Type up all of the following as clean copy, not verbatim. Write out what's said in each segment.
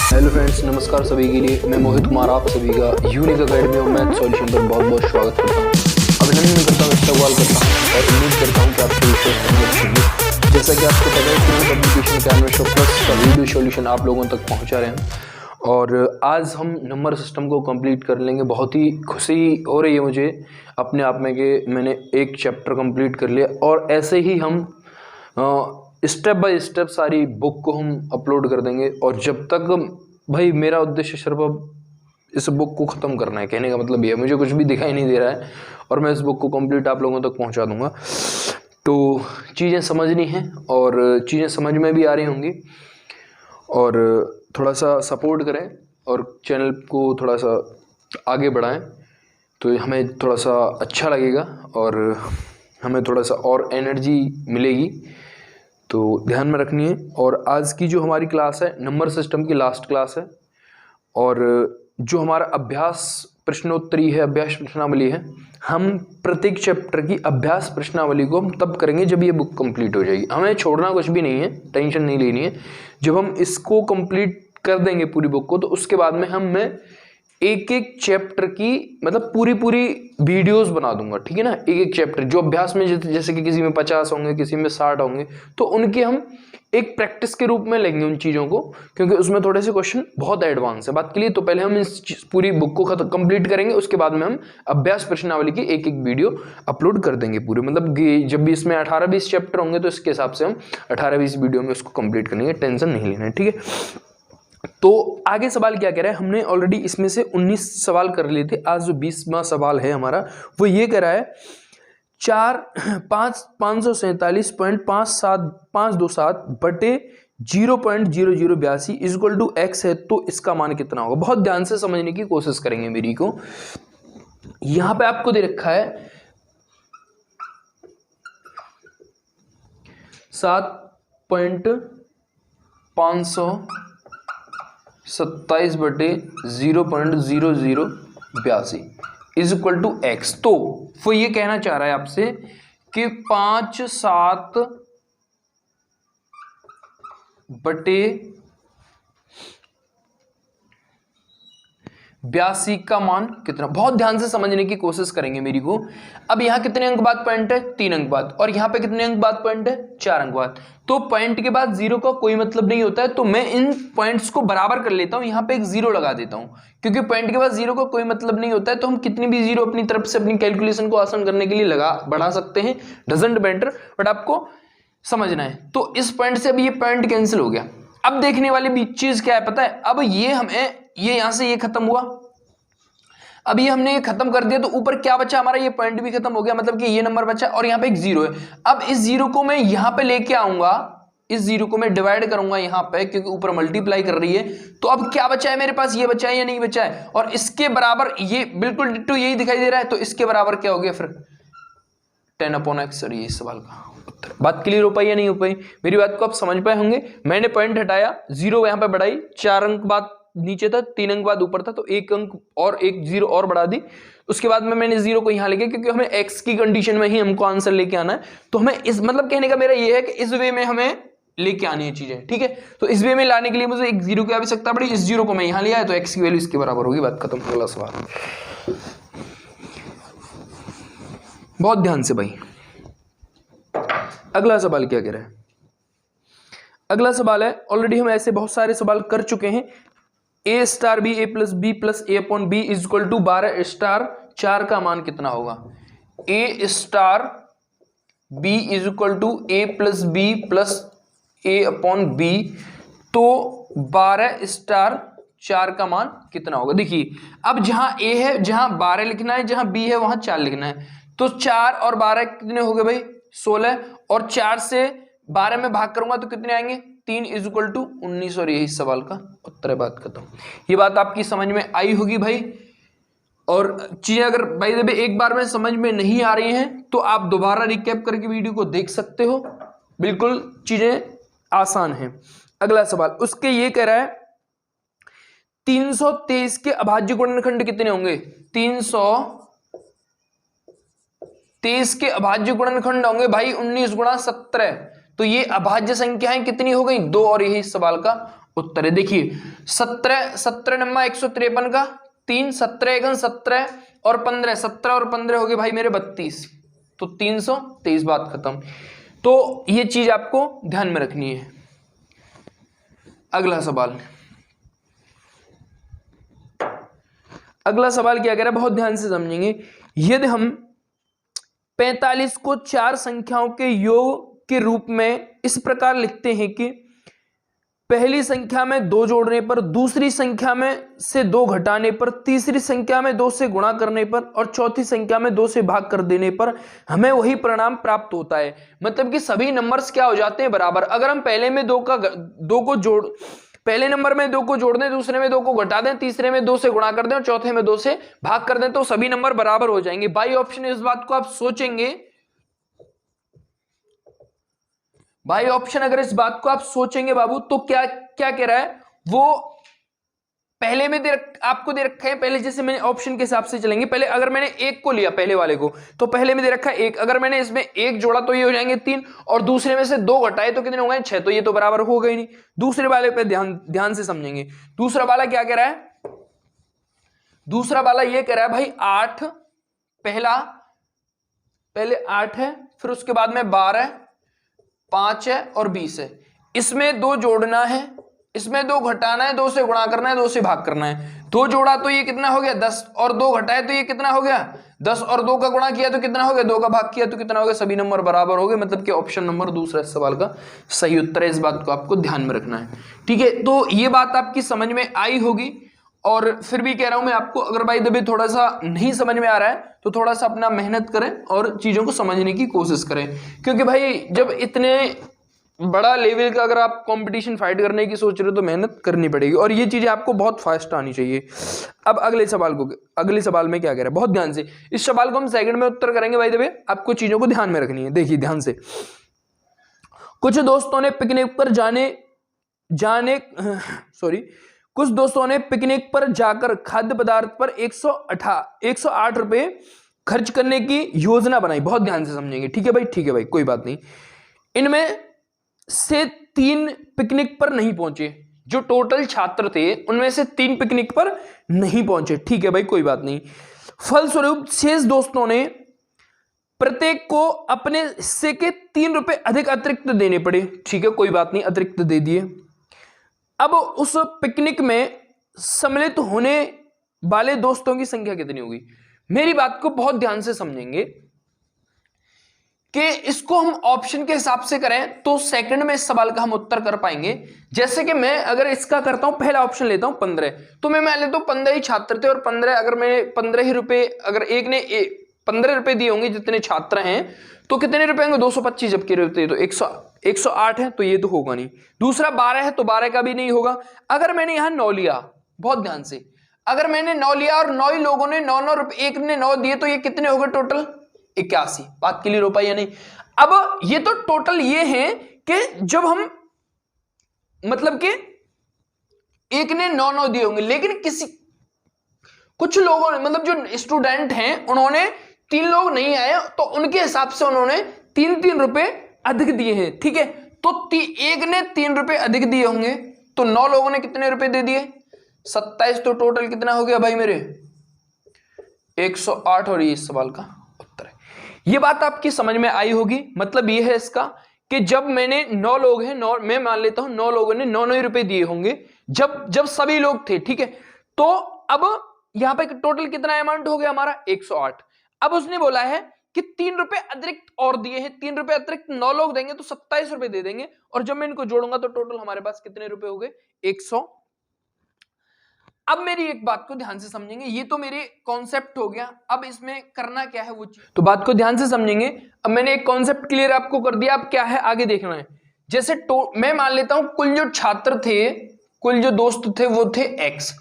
Hello friends, नमस्कार सभी के लिए। मैं मोहित कुमार आप सभी का यूनिक अकेडमी और मैथ सॉल्यूशन पर बहुत बहुत स्वागत करता हूं। अभिनंदन करता हूं, इस्तेमाल करता हूं और उम्मीद करता हूं कि आप सभी स्वस्थ होंगे। जैसा कि आपको पता है कि एप्लीकेशन कैनवा शो प्लस का वीडियो सॉल्यूशन आप लोगों तक पहुंचा रहे हैं और आज हम नंबर सिस्टम को कंप्लीट कर लेंगे। बहुत ही खुशी हो रही है मुझे अपने आप में कि मैंने एक चैप्टर कंप्लीट कर लिया और ऐसे ही हम स्टेप बाय स्टेप सारी बुक को हम अपलोड कर देंगे। और जब तक भाई मेरा उद्देश्य सिर्फ अब इस बुक को ख़त्म करना है, कहने का मतलब ये है मुझे कुछ भी दिखाई नहीं दे रहा है और मैं इस बुक को कंप्लीट आप लोगों तक पहुंचा दूंगा। तो चीज़ें समझनी हैं और चीज़ें समझ में भी आ रही होंगी और थोड़ा सा सपोर्ट करें और चैनल को थोड़ा सा आगे बढ़ाएं तो हमें थोड़ा सा अच्छा लगेगा और हमें थोड़ा सा और एनर्जी मिलेगी। तो ध्यान में रखनी है। और आज की जो हमारी क्लास है नंबर सिस्टम की लास्ट क्लास है और जो हमारा अभ्यास प्रश्नोत्तरी है, अभ्यास प्रश्नावली है, हम प्रत्येक चैप्टर की अभ्यास प्रश्नावली को हम तब करेंगे जब ये बुक कंप्लीट हो जाएगी। हमें छोड़ना कुछ भी नहीं है, टेंशन नहीं लेनी है। जब हम इसको कंप्लीट कर देंगे पूरी बुक को तो उसके बाद में मैं एक एक चैप्टर की मतलब पूरी वीडियोस बना दूंगा, ठीक है ना। एक एक चैप्टर जो अभ्यास में जैसे कि किसी में 50 होंगे, किसी में 60 होंगे, तो उनके हम एक प्रैक्टिस के रूप में लेंगे उन चीज़ों को, क्योंकि उसमें थोड़े से क्वेश्चन बहुत एडवांस है बात के लिए। तो पहले हम इस पूरी बुक को कंप्लीट करेंगे, उसके बाद में हम अभ्यास प्रश्नावली की एक एक वीडियो अपलोड कर देंगे पूरे। मतलब जब भी इसमें 18-20 चैप्टर होंगे तो इसके हिसाब से हम 18-20 वीडियो में उसको कंप्लीट करेंगे, टेंशन नहीं लेना है, ठीक है। तो आगे सवाल क्या कह रहा है, हमने ऑलरेडी इसमें से 19 सवाल कर लिए थे। आज जो 20वां सवाल है हमारा वो ये कह रहा है 547.527 बटे 0.0082 इक्वल टू एक्स है, तो इसका मान कितना होगा। बहुत ध्यान से समझने की कोशिश करेंगे मेरी को। यहां पे आपको दे रखा है 7.527 बटे 0.0082 इज इक्वल टू एक्स। तो वो ये कहना चाह रहा है आपसे कि 5/7 बटे 82 का मान कितना। बहुत ध्यान से समझने की कोशिश करेंगे मेरी को। अब यहां कितने अंक बाद पॉइंट है, 3 अंक बाद, और यहां पे कितने अंक बाद पॉइंट है, 4 अंक बाद। तो पॉइंट के बाद जीरो का कोई मतलब नहीं होता है, तो मैं इन पॉइंट्स को बराबर कर लेता हूं, यहां पे एक जीरो लगा देता हूं, क्योंकि पॉइंट के बाद जीरो का कोई मतलब नहीं होता है। तो हम कितनी भी जीरो अपनी तरफ से अपनी कैलकुलेशन को आसान करने के लिए बढ़ा सकते हैं, डजंट मैटर, बट आपको समझना है। तो इस पॉइंट से अभी ये पॉइंट कैंसिल हो गया। अब देखने वाली चीज क्या है पता है, अब ये यहां से ये खत्म हुआ, अब ये हमने ये खत्म कर दिया, तो ऊपर क्या बचा हमारा, ये पॉइंट भी खत्म हो गया, मतलब कि ये नंबर बचा और यहाँ पे एक जीरो है। अब इस जीरो को मैं यहां पे लेके आऊंगा, इस जीरो को मैं डिवाइड करूंगा यहां पे, क्योंकि ऊपर मल्टीप्लाई कर रही है। तो अब क्या बचा है मेरे पास, ये बचा है या नहीं बचा है, और इसके बराबर ये बिल्कुल डिट्टो यही दिखाई दे रहा है। तो इसके बराबर क्या हो गया फिर 10/x। और ये इस सवाल का उत्तर। बात क्लियर हो पाई या नहीं हो पाई, मेरी बात को आप समझ पाए होंगे। मैंने पॉइंट हटाया, जीरो यहां पे बढ़ाई, 4 अंक बाद नीचे था, 3 अंक बाद ऊपर था, तो 1 अंक और एक जीरो और बढ़ा दी। उसके बाद में मैंने जीरो को यहां लेके, क्योंकि हमें x की कंडीशन में ही हमको आंसर लेके आना है, तो हमें इस मतलब कहने का मेरा ये है कि इस वे में हमें लेके आनी है चीजें, ठीक है। तो इस वे में लाने के लिए मुझे एक जीरो की आवश्यकता पड़ी, इस जीरो को मैं यहां लिया है, तो x की वैल्यू इसके बराबर होगी। बात खत्म। अगला सवाल, बहुत ध्यान से भाई। अगला सवाल क्या कह रहा है, अगला सवाल है, ऑलरेडी हम ऐसे बहुत सारे सवाल कर चुके हैं। a star B, a plus B plus A upon B is equal to 12 star 4 का मान कितना होगा। a star b is equal to a plus B plus A upon B, तो 12 स्टार 4 का मान कितना होगा। देखिए अब जहां a है, जहां 12 लिखना है, जहां b है वहां 4 लिखना है। तो 4 और 12 कितने हो गए भाई, 16, और 4 से 12 में भाग करूंगा तो कितने आएंगे, 3 इज इक्वल टू 19। और यही सवाल का उत्तर है। बात खत्म। ये बात आपकी समझ में आई होगी भाई। और चीजें अगर भाई जब एक बार में समझ में नहीं आ रही हैं तो आप दोबारा रिकैप करके वीडियो को देख सकते हो, बिल्कुल चीजें आसान हैं। अगला सवाल उसके ये कह रहा है 323 के अभाज्य गुणनखंड कितने होंगे। 323 के अभाज्य गुणनखंड होंगे भाई 19 गुणा 17। तो ये अभाज्य संख्याएं कितनी हो गई, 2, और यही सवाल का उत्तर है। देखिए 17 नंबर 153 का 3, 17 एकम 17 और 15, 17 और 15 हो गए भाई मेरे 32, तो 323, बात खत्म। तो ये चीज आपको ध्यान में रखनी है। अगला सवाल, अगला सवाल क्या कह रहा है, बहुत ध्यान से समझेंगे। यदि हम 45 को 4 संख्याओं के योग के रूप में इस प्रकार लिखते हैं कि पहली संख्या में 2 जोड़ने पर, दूसरी संख्या में से 2 घटाने पर, तीसरी संख्या में 2 से गुणा करने पर और चौथी संख्या में 2 से भाग कर देने पर हमें वही परिणाम प्राप्त होता है। मतलब कि सभी नंबर्स क्या हो जाते हैं, बराबर। अगर हम पहले में 2 को जोड़, पहले नंबर में 2 को जोड़ दें, दूसरे में 2 को घटा दें, तीसरे में 2 से गुणा कर दें और चौथे में 2 से भाग कर दें, तो सभी नंबर बराबर हो जाएंगे। बाई ऑप्शन इस बात को आप सोचेंगे, भाई ऑप्शन अगर इस बात को आप सोचेंगे बाबू, तो क्या क्या कह रहा है वो, पहले में आपको दे रखा है, पहले जैसे मैंने ऑप्शन के हिसाब से चलेंगे। पहले अगर मैंने 1 को लिया, पहले वाले को, तो पहले में दे रखा है 1, अगर मैंने इसमें 1 जोड़ा तो ये हो जाएंगे 3, और दूसरे में से 2 घटाए तो कितने हो गए 6, तो ये तो बराबर हो गई नहीं। दूसरे वाले पे ध्यान से समझेंगे। दूसरा वाला क्या कह रहा है, दूसरा वाला ये कह रहा है भाई 8, पहले 8 है, फिर उसके बाद में 12, 5 है और 20 है। इसमें 2 जोड़ना है, इसमें 2 घटाना है, 2 से गुणा करना है, 2 से भाग करना है। 2 जोड़ा तो ये कितना हो गया 10, और 2 घटाए तो ये कितना हो गया 10, और 2 का गुणा किया तो कितना हो गया, 2 का भाग किया तो कितना हो गया, सभी नंबर बराबर हो गए। मतलब कि ऑप्शन नंबर दूसरा इस सवाल का सही उत्तर है। इस बात को आपको ध्यान में रखना है, ठीक है। तो ये बात आपकी समझ में आई होगी। और फिर भी कह रहा हूं मैं आपको, अगर भाई दबे थोड़ा सा नहीं समझ में आ रहा है तो थोड़ा सा अपना मेहनत करें और चीजों को समझने की कोशिश करें, क्योंकि भाई जब इतने बड़ा लेवल का अगर आप कंपटीशन फाइट करने की सोच रहे हो तो मेहनत करनी पड़ेगी, और ये चीजें आपको बहुत फास्ट आनी चाहिए। अब अगले सवाल में क्या कह रहा है, बहुत ध्यान से, इस सवाल को हम सेकंड में उत्तर करेंगे भाई दबे, आपको चीजों को ध्यान में रखनी है। देखिए ध्यान से, कुछ दोस्तों ने पिकनिक पर जाकर खाद्य पदार्थ पर 108 रुपए खर्च करने की योजना बनाई। बहुत ध्यान से समझेंगे, ठीक है भाई, कोई बात नहीं। इनमें से 3 पिकनिक पर नहीं पहुंचे, जो टोटल छात्र थे उनमें से 3 पिकनिक पर नहीं पहुंचे, ठीक है भाई, कोई बात नहीं। फलस्वरूप शेष दोस्तों ने प्रत्येक को अपने हिस्से के 3 रुपए अधिक अतिरिक्त देने पड़े, ठीक है, कोई बात नहीं, अतिरिक्त दे दिए। अब उस पिकनिक में सम्मिलित होने वाले दोस्तों की संख्या कितनी होगी। मेरी बात को बहुत ध्यान से समझेंगे कि इसको हम ऑप्शन के हिसाब से करें तो सेकंड में इस सवाल का हम उत्तर कर पाएंगे। जैसे कि मैं अगर इसका करता हूं, पहला ऑप्शन लेता हूं 15, तो मैं मान लेता हूं 15 ही छात्र थे, और 15 अगर मैंने 15 ही रुपए, अगर एक ने 15 रुपए दिए होंगे जितने छात्र हैं, तो कितने रुपए होंगे 225, जबकि रुपए तो 108 है, तो ये तो होगा नहीं। दूसरा 12 है, तो 12 का भी नहीं होगा। अगर मैंने यहां 9 लिया, बहुत ध्यान से, अगर मैंने 9 लिया और 9 ही लोगों ने 9 रुपए, एक ने 9 दिए, तो ये कितने हो गए टोटल 81, बात के लिए रुपए या नहीं। अब ये तो टोटल ये है कि जब हम, मतलब कि एक ने 9 दिए होंगे, लेकिन कुछ लोगों ने, मतलब जो स्टूडेंट हैं उन्होंने 3 लोग नहीं आए, तो उनके हिसाब से उन्होंने 3 रुपए अधिक दिए हैं, ठीक है। तो एक ने 3 रुपए अधिक दिए होंगे, तो 9 लोगों ने कितने रुपए दे दिए 27, तो टोटल कितना हो गया भाई मेरे 108, और ये इस सवाल का उत्तर है। ये बात आपकी समझ में आई होगी। मतलब ये है इसका कि जब मैंने 9 लोग हैं, मैं मान लेता हूं 9 लोगों ने 9 रुपए दिए होंगे, जब सभी लोग थे, ठीक है। तो अब यहां पे टोटल कितना अमाउंट हो गया हमारा 108। अब उसने बोला है कि 3 रुपए अतिरिक्त और दिए हैं, 3 रुपए अतिरिक्त 9 लोग देंगे तो 27 रुपए दे देंगे, और जब मैं इनको जोड़ूंगा तो टोटल हमारे पास कितने रुपए हो गए 100। अब मेरी एक बात को ध्यान से समझेंगे, ये तो मेरे कॉन्सेप्ट हो गया। अब इसमें करना क्या है वो चीज, तो बात को ध्यान से समझेंगे। अब मैंने एक कॉन्सेप्ट क्लियर आपको कर दिया, अब क्या है आगे देखना है। जैसे मैं मान लेता हूं कुल जो छात्र थे, कुल जो दोस्त थे वो थे x,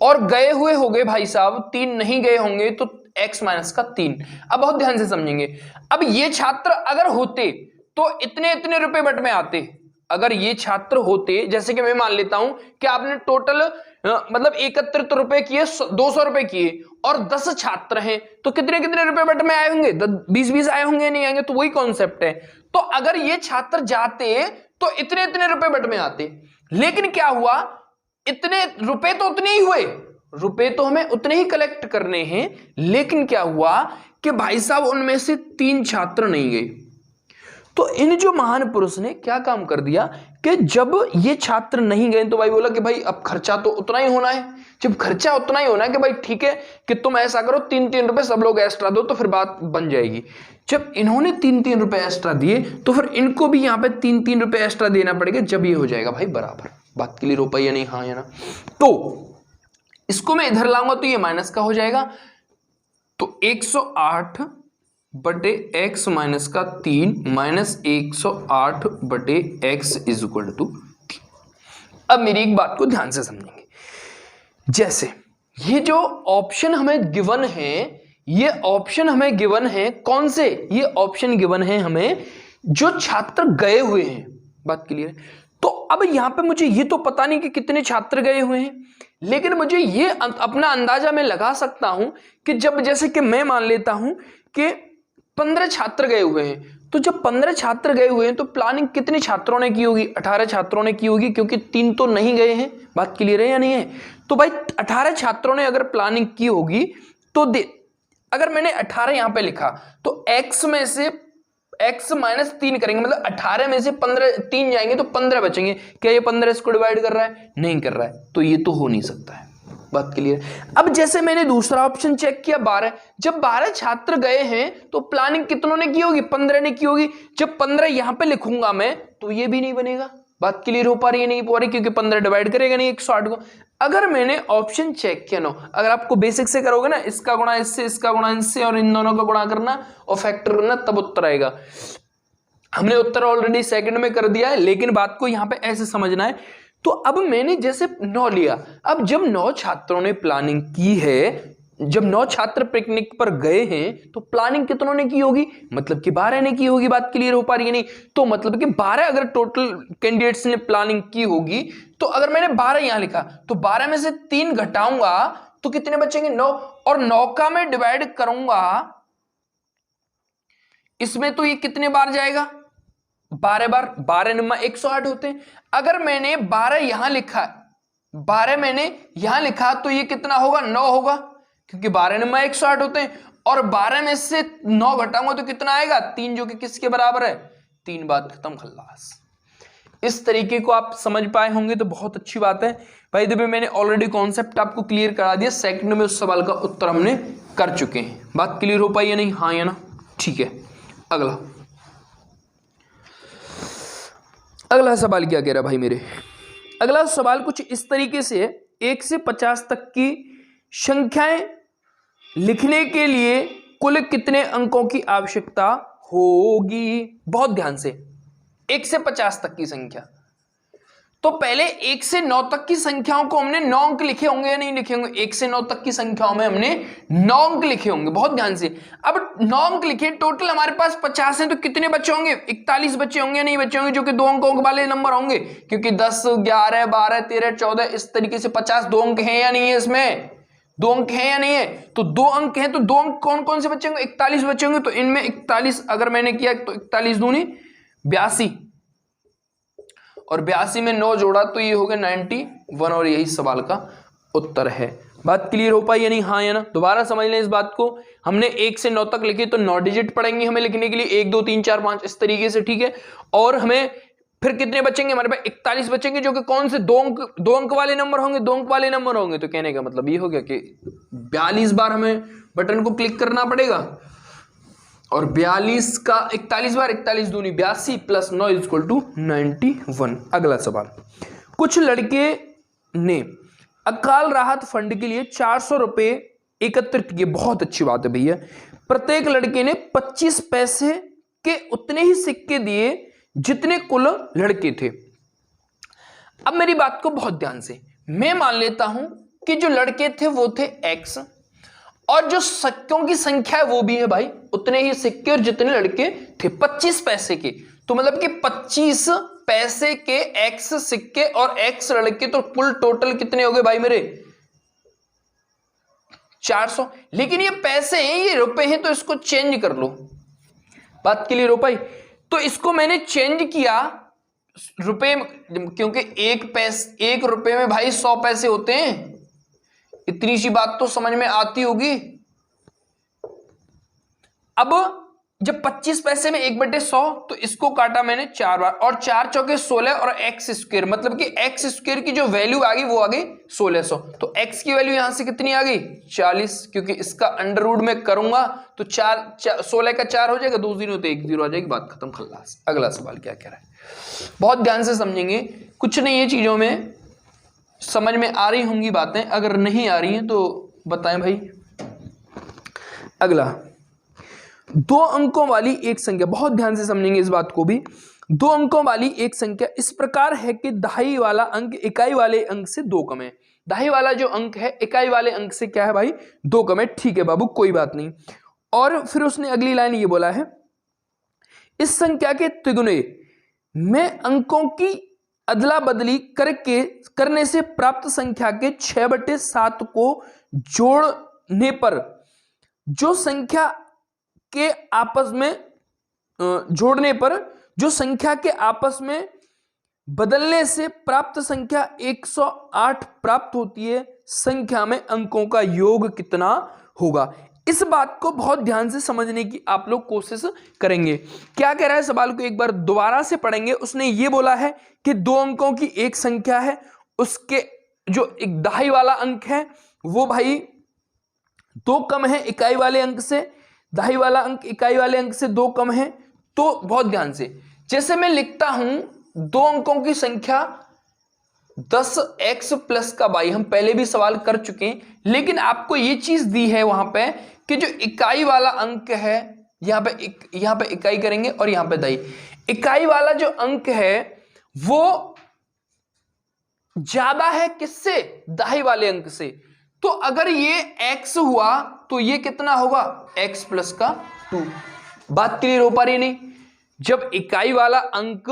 और गए हुए हो गए भाई साहब 3 नहीं गए होंगे, तो x माइनस का 3। अब बहुत ध्यान से समझेंगे। अब ये छात्र अगर होते तो इतने रुपए बट में आते। अगर ये छात्र होते, जैसे कि मैं मान लेता हूं कि आपने टोटल मतलब 31 रुपए किए, 200 रुपए किए, और 10 छात्र हैं, तो कितने रुपए बट में आए होंगे 20 आए होंगे, नहीं आएंगे, तो वही कॉन्सेप्ट है। तो अगर ये छात्र जाते तो इतने रुपए बट में आते, लेकिन क्या हुआ, इतने रुपए तो उतने ही हुए, रुपए तो हमें उतने ही कलेक्ट करने हैं, लेकिन क्या हुआ कि भाई साहब उनमें से 3 छात्र नहीं गए। तो इन जो महान पुरुष ने क्या काम कर दिया कि जब ये छात्र नहीं गए तो भाई बोला कि भाई अब खर्चा तो उतना ही होना है। जब खर्चा उतना ही होना है कि भाई ठीक है कि तुम ऐसा करो 3-3 रुपए सब लोग एक्स्ट्रा दो तो फिर बात बन जाएगी। जब इन्होंने 3-3 रुपए एक्स्ट्रा दिए तो फिर इनको भी यहाँ पे 3-3 रुपए एक्स्ट्रा देना पड़ेगा, जब ये हो जाएगा भाई बराबर। बात क्लियर हो पाई या नहीं? हाँ या ना? तो इसको मैं इधर लाऊंगा तो ये माइनस का हो जाएगा, तो 108 बटे x माइनस का 3 माइनस 108 बटे x इज इक्वल टू 3। अब मेरी एक बात को ध्यान से समझेंगे, जैसे ये जो ऑप्शन हमें गिवन है, ये ऑप्शन हमें गिवन है कौन से, ये ऑप्शन गिवन है हमें जो छात्र गए हुए हैं। बात क्लियर है? तो अब यहां पे मुझे ये तो पता नहीं कि कितने छात्र गए हुए हैं, लेकिन मुझे ये अपना अंदाजा मैं लगा सकता हूं कि जब जैसे कि मैं मान लेता हूं कि 15 छात्र गए हुए हैं, तो जब 15 छात्र गए हुए हैं तो प्लानिंग कितने छात्रों ने की होगी? 18 छात्रों ने की होगी, क्योंकि 3 तो नहीं गए हैं। बात क्लियर है या नहीं है? तो भाई 18 छात्रों ने अगर प्लानिंग की होगी तो अगर मैंने 18 यहां पे लिखा तो x में से x माइनस 3 करेंगे, मतलब 18 में से 15 3 जाएंगे तो 15 बचेंगे। क्या ये 15 इसको डिवाइड कर रहा है? नहीं कर रहा है, तो ये तो हो नहीं सकता है। बात क्लियर? अब जैसे मैंने दूसरा ऑप्शन चेक किया 12, जब 12 छात्र गए हैं तो प्लानिंग कितनों ने की होगी? 15 ने की होगी। जब 15 यहां पे लिखूंगा मैं तो ये भी नहीं बनेगा। बात क्लियर हो पा रही है? नहीं हो रही, क्योंकि 15 डिवाइड करेगा नहीं 108 को। अगर मैंने ऑप्शन चेक किया ना, अगर आपको बेसिक से करोगे ना, इसका गुणा इससे, इसका गुणा इससे और इन दोनों का गुणा करना और फैक्टर करना, तब उत्तर आएगा। हमने उत्तर ऑलरेडी सेकंड में कर दिया है, लेकिन बात को यहां पे ऐसे समझना है। तो अब मैंने जैसे 9 लिया, अब जब 9 छात्रों ने प्लानिंग की है, जब 9 छात्र पिकनिक पर गए हैं तो प्लानिंग कितनों ने की होगी? मतलब कि 12 ने की होगी। बात क्लियर हो पा रही है नहीं? तो मतलब कि 12 अगर टोटल कैंडिडेट्स ने प्लानिंग की होगी, तो अगर मैंने 12 यहां लिखा तो 12 में से 3 घटाऊंगा तो कितने बचेंगे? 9, और 9 का मैं डिवाइड करूंगा इसमें तो ये कितने बार जाएगा? 12 बार। 12 नंबर 108 होते हैं। अगर मैंने 12 यहां लिखा, 12 मैंने यहां लिखा तो ये कितना होगा? 9 होगा, क्योंकि 12 नंबर 108 होते हैं। और 12 में से 9 घटाऊंगा तो कितना आएगा? 3, जो कि किसके बराबर है? 3। बात खत्म, खल्लास। इस तरीके को आप समझ पाए होंगे तो बहुत अच्छी बात है भाई। देखिए मैंने ऑलरेडी कॉन्सेप्ट आपको क्लियर करा दिया, सेकंड में उस सवाल का उत्तर हमने कर चुके हैं। बात क्लियर हो पाई या नहीं? हाँ या ना? ठीक है। अगला सवाल क्या कह रहा भाई मेरे? अगला सवाल कुछ इस तरीके से है, 1 से 50 तक की संख्याएं लिखने के लिए कुल कितने अंकों की आवश्यकता होगी? बहुत ध्यान से, 1 से 50 तक की संख्या। तो पहले 1 से 9 तक की संख्याओं को हमने 9 अंक लिखे होंगे या नहीं लिखे होंगे? 1 से 9 तक की संख्याओं में हमने 9 अंक लिखे होंगे। बहुत ध्यान से, अब 9 अंक लिखे, टोटल हमारे पास 50 हैं, तो कितने बचे होंगे? 41 बचे होंगे या नहीं बचे होंगे? जो कि 2 अंकों वाले नंबर होंगे, क्योंकि 10, 11, 12, 13, 14 इस तरीके से 50 2 अंक हैं या नहीं है? इसमें 2 अंक हैं या नहीं है? तो 2 अंक हैं, तो 2 अंक कौन कौन से बचे होंगे? 41 बचे होंगे। तो इनमें 41 अगर मैंने किया तो 41 दूनी 82, और 82 में 9 जोड़ा तो ये हो गया 91, और यही सवाल का उत्तर है। बात क्लियर हो पाई या नहीं? हाँ या ना? दोबारा समझ लें इस बात को। हमने 1 से 9 तक लिखे तो 9 डिजिट पड़ेंगे हमें लिखने के लिए, 1 2 3 4 5 इस तरीके से, ठीक है। और हमें फिर कितने बचेंगे? हमारे पास 41 बचेंगे, जो कि कौन से 2 अंक वाले नंबर होंगे? 2 अंक वाले नंबर होंगे। तो कहने का मतलब ये हो गया कि 42 बार हमें बटन को क्लिक करना पड़ेगा, और 42 का 41 बार, 41 दूनी 82 प्लस 9 इक्वल टू 91। अगला सवाल, कुछ लड़के ने अकाल राहत फंड के लिए 400 रुपए एकत्रित किए। बहुत अच्छी बात है भैया। प्रत्येक लड़के ने 25 पैसे के उतने ही सिक्के दिए जितने कुल लड़के थे। अब मेरी बात को बहुत ध्यान से, मैं मान लेता हूं कि जो लड़के थे वो थे x, और जो सिक्कों की संख्या है वो भी है भाई उतने ही सिक्के और जितने लड़के थे 25 पैसे के। तो मतलब कि 25 पैसे के x सिक्के और x लड़के, तो कुल टोटल कितने हो गए भाई मेरे? 400। लेकिन ये पैसे हैं, ये रुपए हैं, तो इसको चेंज कर लो। बात क्लियर हो पाई? तो इसको मैंने चेंज किया, रुपए, क्योंकि एक रुपए में भाई 100 पैसे होते हैं। इतनी सी बात तो समझ में आती होगी। अब जब 25 पैसे में 1/100, तो इसको काटा मैंने 4 बार, और 4 चौके 16 और एक्स स्क्वायर, मतलब कि एक्स स्क्वायर की जो वैल्यू आ गई वो आ गई 1600। तो एक्स की वैल्यू यहां से कितनी आ गई 40, क्योंकि इसका अंडर रूट में करूंगा तो 16 का 4 हो जाएगा, 2 0 तो 1 0 आ जाएगी, बात खत्म। खल्लास। अगला सवाल क्या कह रहा है, बहुत ध्यान से समझेंगे, कुछ नहीं है चीजों में समझ में आ रही होंगी बातें, अगर नहीं आ रही हैं तो बताएं भाई। अगला, 2 अंकों वाली एक संख्या, बहुत ध्यान से समझेंगे इस बात को भी। 2 अंकों वाली एक संख्या इस प्रकार है कि दहाई वाला अंक इकाई वाले अंक से 2 कम है। दहाई वाला जो अंक है इकाई वाले अंक से क्या है भाई 2 कम है। ठीक है बाबू, कोई बात नहीं। और फिर उसने अगली लाइन ये बोला है, इस संख्या के तिगुने में अंकों की अदला बदली करने से प्राप्त संख्या के 6/7 को जोड़ने पर जो संख्या के आपस में बदलने से प्राप्त संख्या 108 प्राप्त होती है, संख्या में अंकों का योग कितना होगा। इस बात को बहुत ध्यान से समझने की आप लोग कोशिश करेंगे। क्या कह रहा है सवाल को एक बार दोबारा से पढ़ेंगे। उसने ये बोला है कि 2 अंकों की एक संख्या है, उसके जो एक दहाई वाला अंक है वो भाई 2 कम है इकाई वाले अंक से, दहाई वाला अंक इकाई वाले अंक से 2 कम है। तो बहुत ध्यान से, जैसे मैं लिखता हूं 2 अंकों की संख्या 10x प्लस का y, हम पहले भी सवाल कर चुके हैं, लेकिन आपको यह चीज दी है वहां पे कि जो इकाई वाला अंक है यहां पे इकाई करेंगे और यहां पे दहाई। इकाई वाला जो अंक है वो ज्यादा है किससे, दहाई वाले अंक से। तो अगर ये x हुआ तो ये कितना होगा x प्लस का 2। बात क्लियर हो पा रही नहीं। जब इकाई वाला अंक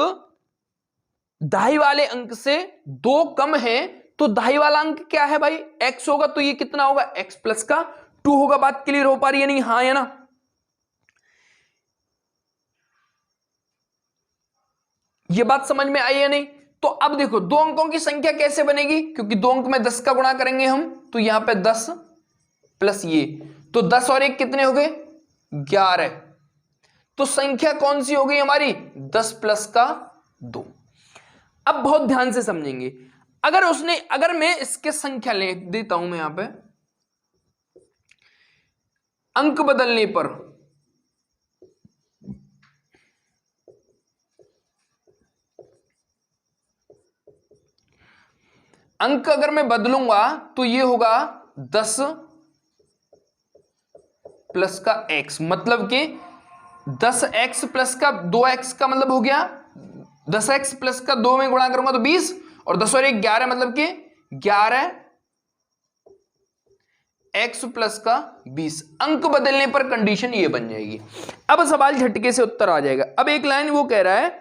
दहाई वाले अंक से 2 कम है तो दहाई वाला अंक क्या है भाई x होगा, तो ये कितना होगा x प्लस का 2 होगा। बात क्लियर हो पा रही है नहीं, हाँ या ना। ये बात समझ में आई है नहीं। तो अब देखो 2 अंकों की संख्या कैसे बनेगी, क्योंकि 2 अंक में 10 का गुणा करेंगे हम, तो यहां पे 10 प्लस ये, तो 10 और 1 कितने हो गए 11। तो संख्या कौन सी हो गई हमारी 10 प्लस का 2। अब बहुत ध्यान से समझेंगे, अगर मैं इसके संख्या लिख देता हूं, मैं यहां पे अंक बदलने पर अंक अगर मैं बदलूंगा तो ये होगा 10 प्लस का x, मतलब कि 10x प्लस का 2x का मतलब हो गया 10x प्लस का 2 में गुणा करूंगा तो 20, और 10 और 1 11, मतलब कि 11x प्लस का 20। अंक बदलने पर कंडीशन ये बन जाएगी। अब सवाल झटके से उत्तर आ जाएगा। अब एक लाइन वो कह रहा है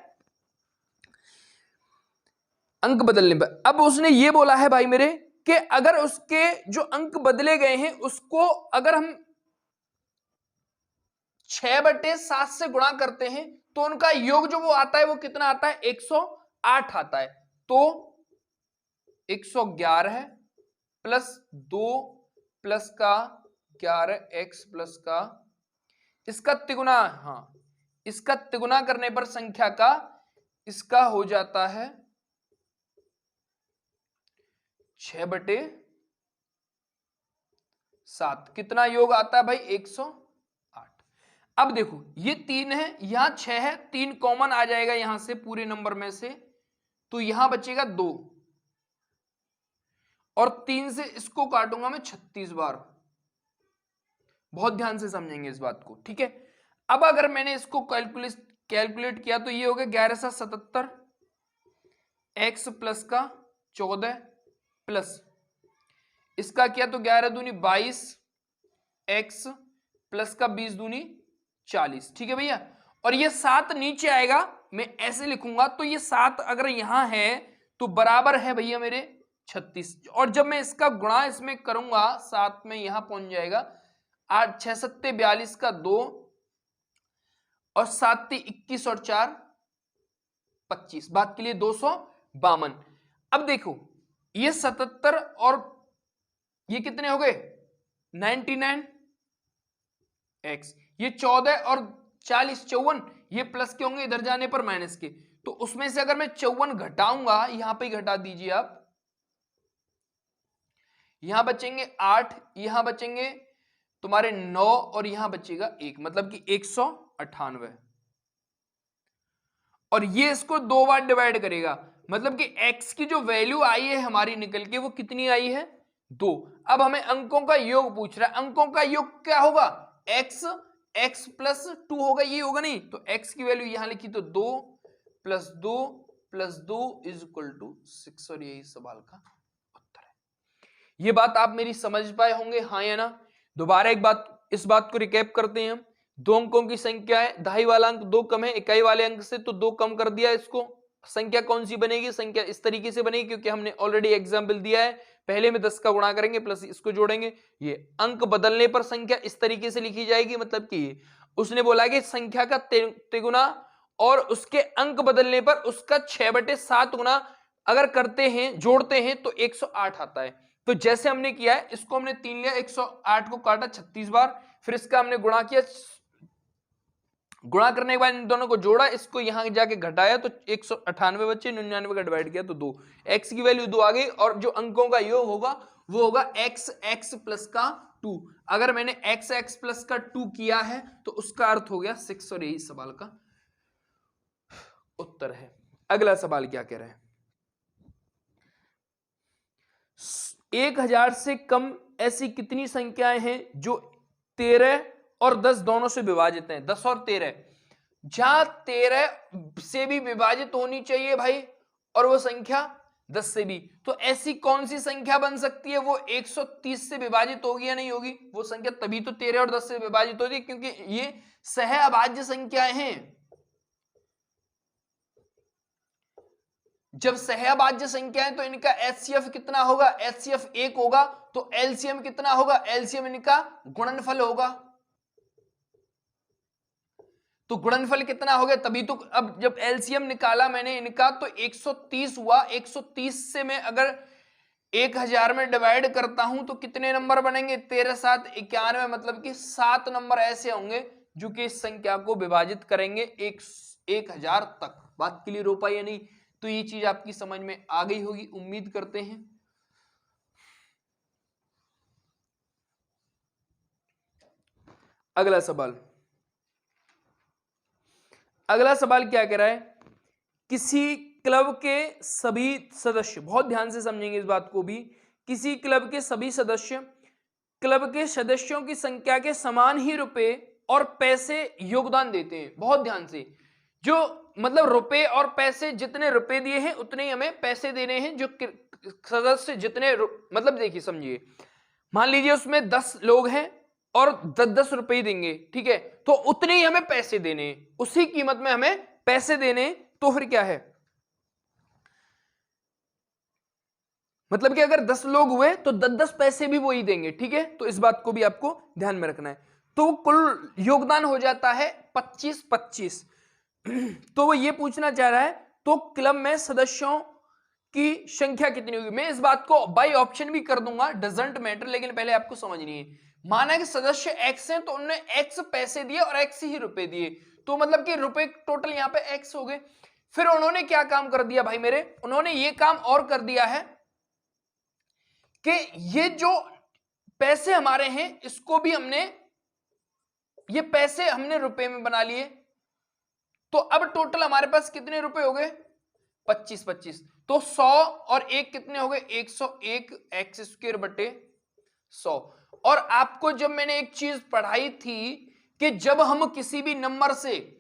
अंक बदलने पर, अब उसने ये बोला है भाई मेरे कि अगर उसके जो अंक बदले गए हैं उसको अगर हम 6/7 से गुणा करते हैं तो उनका योग जो वो आता है वो कितना आता है 108 आता है। तो 111 प्लस 2 प्लस का 11x प्लस का इसका तिगुना, हाँ इसका तिगुना करने पर संख्या का इसका हो जाता है 6/7। कितना योग आता है भाई 108। अब देखो ये 3 है, यहां 6 है, 3 कॉमन आ जाएगा यहां से पूरे नंबर में से, तो यहां बचेगा 2, और 3 से इसको काटूंगा मैं 36 बार। बहुत ध्यान से समझेंगे इस बात को, ठीक है। अब अगर मैंने इसको कैलकुलेट किया तो ये हो गया 11 से 77 x प्लस का 14 प्लस इसका किया तो 11 दूनी 22 x प्लस का 20 दूनी 40, ठीक है भैया। और ये 7 नीचे आएगा, मैं ऐसे लिखूंगा, तो ये 7 अगर यहां है तो बराबर है भैया मेरे 36, और जब मैं इसका गुणा इसमें करूंगा 7 में यहां पहुंच जाएगा 8 6 7 42 का 2 और 7 21 और 4 25, बात के लिए 252। अब देखो ये 77 और ये कितने हो गए 99x, ये 14 और 40 54, ये प्लस के होंगे इधर जाने पर माइनस के, तो उसमें से अगर मैं 54 घटाऊंगा, यहां पे घटा दीजिए आप, यहां बचेंगे 8, यहां बचेंगे तुम्हारे 9 और यहां बचेगा 1, मतलब कि 198। और ये इसको 2 बार डिवाइड करेगा, मतलब कि x की जो वैल्यू आई है हमारी निकल के वो कितनी आई है 2। अब हमें अंकों का योग पूछ रहा है, अंकों का योग क्या होगा x प्लस 2 होगा, ये होगा नहीं, तो x की वैल्यू यहां लिखी तो 2 plus 2 plus 2 is equal to 6, और यही सवाल का उत्तर है। ये बात आप मेरी समझ पाए होंगे, हाँ या ना? दोबारा एक बात, इस बात को रिकैप करते हैं हम। 2 अंकों की संख्या है, दहाई वाला अंक 2 कम है इकाई वाले अंक से, तो 2 कम कर दिया इसको। संख्या कौन सी बनेगी, संख्या इस तरीके से बनेगी, क्योंकि हमने ऑलरेडी एग्जाम्पल दिया है, पहले में 10 का गुणा करेंगे प्लस इसको जोड़ेंगे, ये अंक बदलने पर संख्या इस तरीके से लिखी जाएगी, मतलब कि उसने बोला कि संख्या का तिगुना और उसके अंक बदलने पर उसका 6/7 गुना अगर करते हैं, जोड़ते हैं तो 108 आता है। तो जैसे हमने किया है, इसको हमने 3 लिया, 108 को काटा 36 बार, फिर इसका हमने गुणा किया, गुणा करने के बाद इन दोनों को जोड़ा, इसको यहां जाके घटाया तो 198 बचे, 99 का डिवाइड किया तो 2, x की वैल्यू 2 आ गई, और जो अंकों का योग होगा वो होगा x प्लस का 2। अगर मैंने x प्लस का 2 किया है तो उसका अर्थ हो गया 6, और यही सवाल का उत्तर है। अगला सवाल क्या कह रहे हैं, 1000 से कम ऐसी कितनी संख्याएं हैं जो 13 और 10 दोनों से विभाजित हैं, 10 और 13, जहां 13 से भी विभाजित होनी चाहिए भाई, और वो संख्या 10 से भी, तो ऐसी कौन सी संख्या बन सकती है, वो 130 से विभाजित होगी या नहीं होगी? वो संख्या तभी तो 13 और 10 से विभाजित होती है, क्योंकि ये सह अभाज्य संख्याएं हैं। जब सहअभाज्य संख्या है तो इनका एचसीएफ कितना होगा, एचसीएफ 1 होगा, तो एलसीएम कितना होगा, एलसीएम इनका गुणनफल होगा। तो गुणनफल कितना हो गया, तभी तो अब जब एलसीएम निकाला मैंने इनका तो 130 हुआ। 130 से मैं अगर 1000 में डिवाइड करता हूं तो कितने नंबर बनेंगे, 13 7 91, मतलब कि 7 नंबर ऐसे होंगे जो कि इस संख्या को विभाजित करेंगे 1000 तक। बात क्लियर हो पाई या नहीं? तो ये चीज आपकी समझ में आ गई होगी, उम्मीद करते हैं। अगला सवाल, अगला सवाल क्या कह रहा है, किसी क्लब के सभी सदस्य, बहुत ध्यान से समझेंगे इस बात को भी, किसी क्लब के सभी सदस्य क्लब के सदस्यों की संख्या के समान ही रुपए और पैसे योगदान देते हैं। बहुत ध्यान से, जो मतलब रुपए और पैसे, जितने रुपए दिए हैं उतने ही हमें पैसे देने हैं। जो सदस्य जितने मतलब देखिए समझिए, मान लीजिए उसमें 10 लोग हैं और 10-10 रुपए देंगे, ठीक है, तो उतने ही हमें पैसे देने हैं, उसी कीमत में हमें पैसे देने। तो फिर क्या है, मतलब कि अगर 10 लोग हुए तो 10-10 पैसे भी वो ही देंगे, ठीक है। तो इस बात को भी आपको ध्यान में रखना है। तो कुल योगदान हो जाता है 25-25। तो वो ये पूछना चाह रहा है तो क्लब में सदस्यों की संख्या कितनी होगी। मैं इस बात को बाय ऑप्शन भी कर दूंगा, डजंट मैटर, लेकिन पहले आपको समझनी है। माना कि सदस्य x हैं तो उन्होंने x पैसे दिए और x ही रुपए दिए, तो मतलब कि रुपए टोटल यहां पे x हो गए। फिर उन्होंने क्या काम कर दिया भाई मेरे, उन्होंने ये काम और कर दिया है कि ये जो पैसे हमारे हैं इसको भी हमने, ये पैसे हमने रुपए में बना लिए। तो अब टोटल हमारे पास कितने रुपए हो गए, 25-25। तो 100 और 1 कितने हो गए, 101 एक्स स्क्वायर बटे 100। और आपको जब मैंने एक चीज पढ़ाई थी कि जब हम किसी भी नंबर से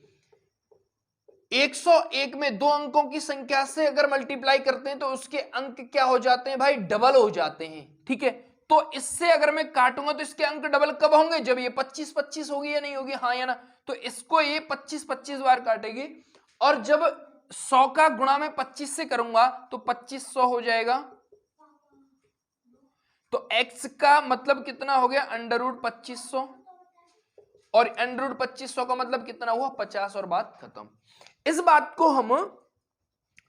101 में 2 अंकों की संख्या से अगर मल्टीप्लाई करते हैं तो उसके अंक क्या हो जाते हैं भाई, डबल हो जाते हैं, ठीक है। तो इससे अगर मैं काटूंगा तो इसके अंक डबल कब होंगे, जब ये 25-25 होगी या नहीं होगी, हाँ या ना। तो इसको ये 25-25 बार काटेगी, और जब 100 का गुणा में 25 से करूंगा तो 2500 हो जाएगा। तो x का मतलब कितना हो गया, √2500, और √2500 का मतलब कितना हुआ, 50, और बात खत्म। इस बात को हम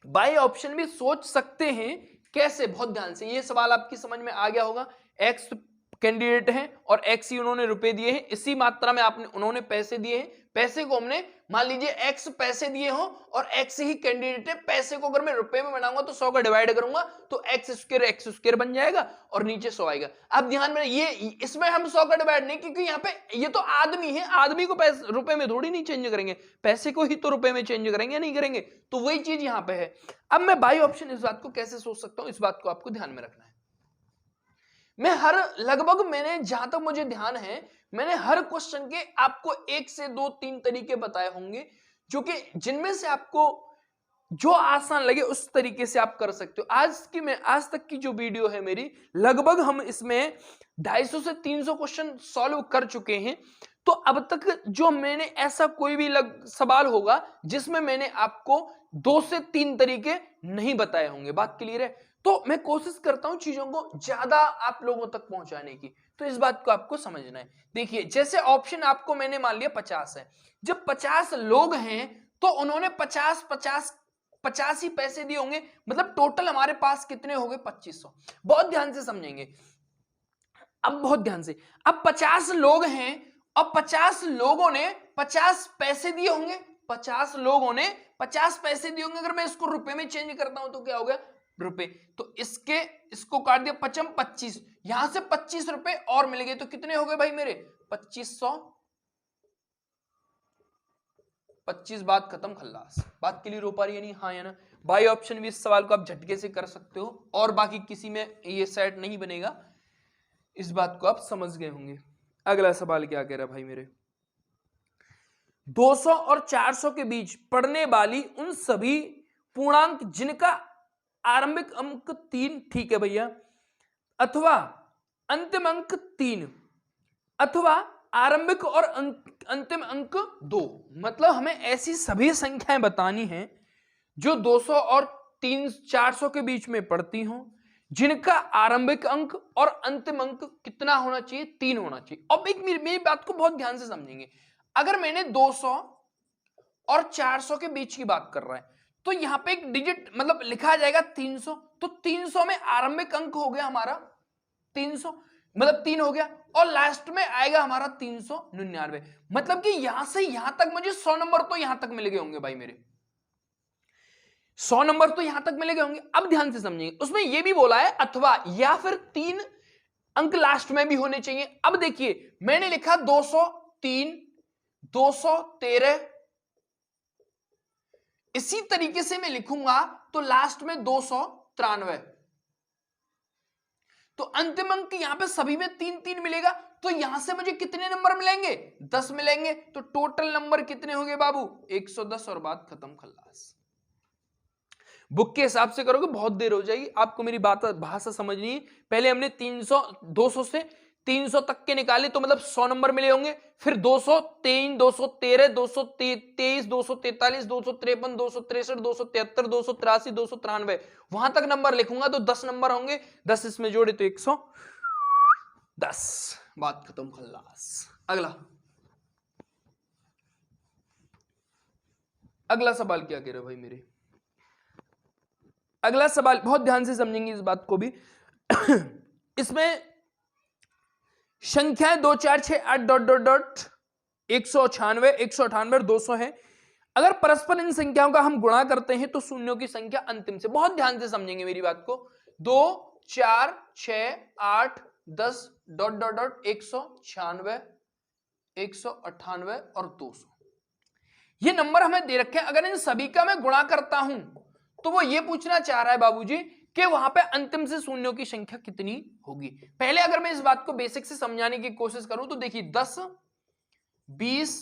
बाई ऑप्शन भी सोच सकते हैं। कैसे? बहुत ध्यान से, ये सवाल आपकी समझ में आ गया होगा। एक्स कैंडिडेट हैं और एक्स ही उन्होंने रुपए दिए हैं, इसी मात्रा में आपने उन्होंने पैसे दिए हैं। पैसे को हमने मान लीजिए एक्स पैसे दिए हो और एक्स ही कैंडिडेट है। पैसे को अगर मैं रुपए में बनाऊंगा तो 100 का डिवाइड करूंगा तो एक्स स्क्वायर बन जाएगा और नीचे 100 आएगा। अब ध्यान में, ये इसमें हम 100 का डिवाइड नहीं, क्योंकि यहाँ पे ये तो आदमी है, आदमी को पैसे रुपए में थोड़ी नहीं चेंज करेंगे, पैसे को ही तो रुपए में चेंज करेंगे, नहीं करेंगे। तो वही चीज यहाँ पे है। अब मैं बाई ऑप्शन इस बात को कैसे सोच सकता हूं, इस बात को आपको ध्यान में रखना है। मैं लगभग मैंने जहां तक मुझे ध्यान है, मैंने हर क्वेश्चन के आपको 1 से 2 3 तरीके बताए होंगे, जो कि जिनमें से आपको जो आसान लगे उस तरीके से आप कर सकते हो। आज तक की जो वीडियो है मेरी, लगभग हम इसमें 250 से 300 क्वेश्चन सॉल्व कर चुके हैं। तो अब तक जो मैंने ऐसा कोई भी सवाल होगा जिसमें मैंने आपको 2 से 3 तरीके नहीं बताए होंगे। बात क्लियर है? तो मैं कोशिश करता हूं चीजों को ज्यादा आप लोगों तक पहुंचाने की, तो इस बात को आपको समझना है। देखिए, जैसे ऑप्शन आपको मैंने मान लिया 50 है। जब 50 लोग हैं तो उन्होंने 50 ही पैसे दिए होंगे, मतलब टोटल हमारे पास कितने हो गए? 2500। बहुत ध्यान से समझेंगे, अब बहुत ध्यान से। अब 50 लोग हैं और 50 लोगों ने 50 पैसे दिए होंगे। 50 लोगों ने 50 पैसे दिए होंगे। अगर मैं इसको रुपए में चेंज करता हूं तो क्या हो गया? रुपए। तो इसको काट दिया 25, यहां से 25 रुपए और मिल गए, तो कितने हो गए भाई मेरे? 2500। 25 बात खत्म, खल्लास। बात क्लियर हो पा रही है नहीं? हाँ या ना? बाई ऑप्शन भी इस सवाल को आप झटके से कर सकते हो और बाकी किसी में ये सेट नहीं बनेगा। इस बात को आप समझ गए होंगे। अगला सवाल क्या कह रहा है भाई मेरे? 200 और 400 के बीच पड़ने वाली उन सभी पूर्णांक जिनका आरंभिक अंक 3, ठीक है भैया, अथवा अंतिम अंक 3, अथवा आरंभिक और अंतिम अंक 2। मतलब हमें ऐसी सभी संख्याएं बतानी हैं जो 200 और 400 के बीच में पड़ती हों, जिनका आरंभिक अंक और अंतिम अंक कितना होना चाहिए? 3 होना चाहिए। अब एक मेरी बात को बहुत ध्यान से समझेंगे। अगर मैंने 200 और 400 के बीच की बात कर रहा है तो यहां पे एक डिजिट मतलब लिखा जाएगा 300, तो 300 में आरंभिक अंक हो गया हमारा 300, मतलब 3 हो गया, और लास्ट में आएगा हमारा 399। मतलब कि यहां से यहां तक मुझे 100 नंबर तो यहां तक मिल गए होंगे भाई मेरे, 100 नंबर तो यहां तक मिल गए होंगे। अब ध्यान से समझिए, उसमें यह भी बोला है अथवा या फिर 3 अंक लास्ट में भी होने चाहिए। अब देखिए, मैंने लिखा 203, 213, इसी तरीके से मैं लिखूंगा तो लास्ट में 293, तो अंतिम अंक यहां पे सभी में 3-3 मिलेगा। तो यहां से मुझे कितने नंबर मिलेंगे? 10 मिलेंगे। तो टोटल नंबर कितने होंगे बाबू? 110, और बात खत्म, खल्लास। बुक के हिसाब से करोगे बहुत देर हो जाएगी, आपको मेरी भाषा समझनी है। पहले हमने 200 से 300 तक के निकाले तो मतलब 100 नंबर मिले होंगे। फिर 203, 213, 223, 243, 253, 263, 273, 283, 293, वहां तक नंबर लिखूंगा तो 10 नंबर होंगे। 10 इसमें जोड़े तो 110। बात खत्म, खल्लास। अगला सवाल क्या कह रहे भाई मेरे? अगला सवाल बहुत ध्यान से समझेंगे इस बात को भी। इसमें संख्याएं 2 4 6 8 डॉट डॉट डॉट 198 198 और 200 है। अगर परस्पर इन संख्याओं का हम गुणा करते हैं तो शून्यों की संख्या अंतिम से, बहुत ध्यान से समझेंगे मेरी बात को। 2 4 6 8 10 डॉट डॉट डॉट 196 198 और 200, ये नंबर हमें दे रखे हैं। अगर इन सभी का मैं गुणा करता हूं तो वो ये पूछना चाह रहा है बाबूजी कि वहां पे अंतिम से शून्यों की संख्या कितनी होगी। पहले अगर मैं इस बात को बेसिक से समझाने की कोशिश करूं तो देखिए 10 20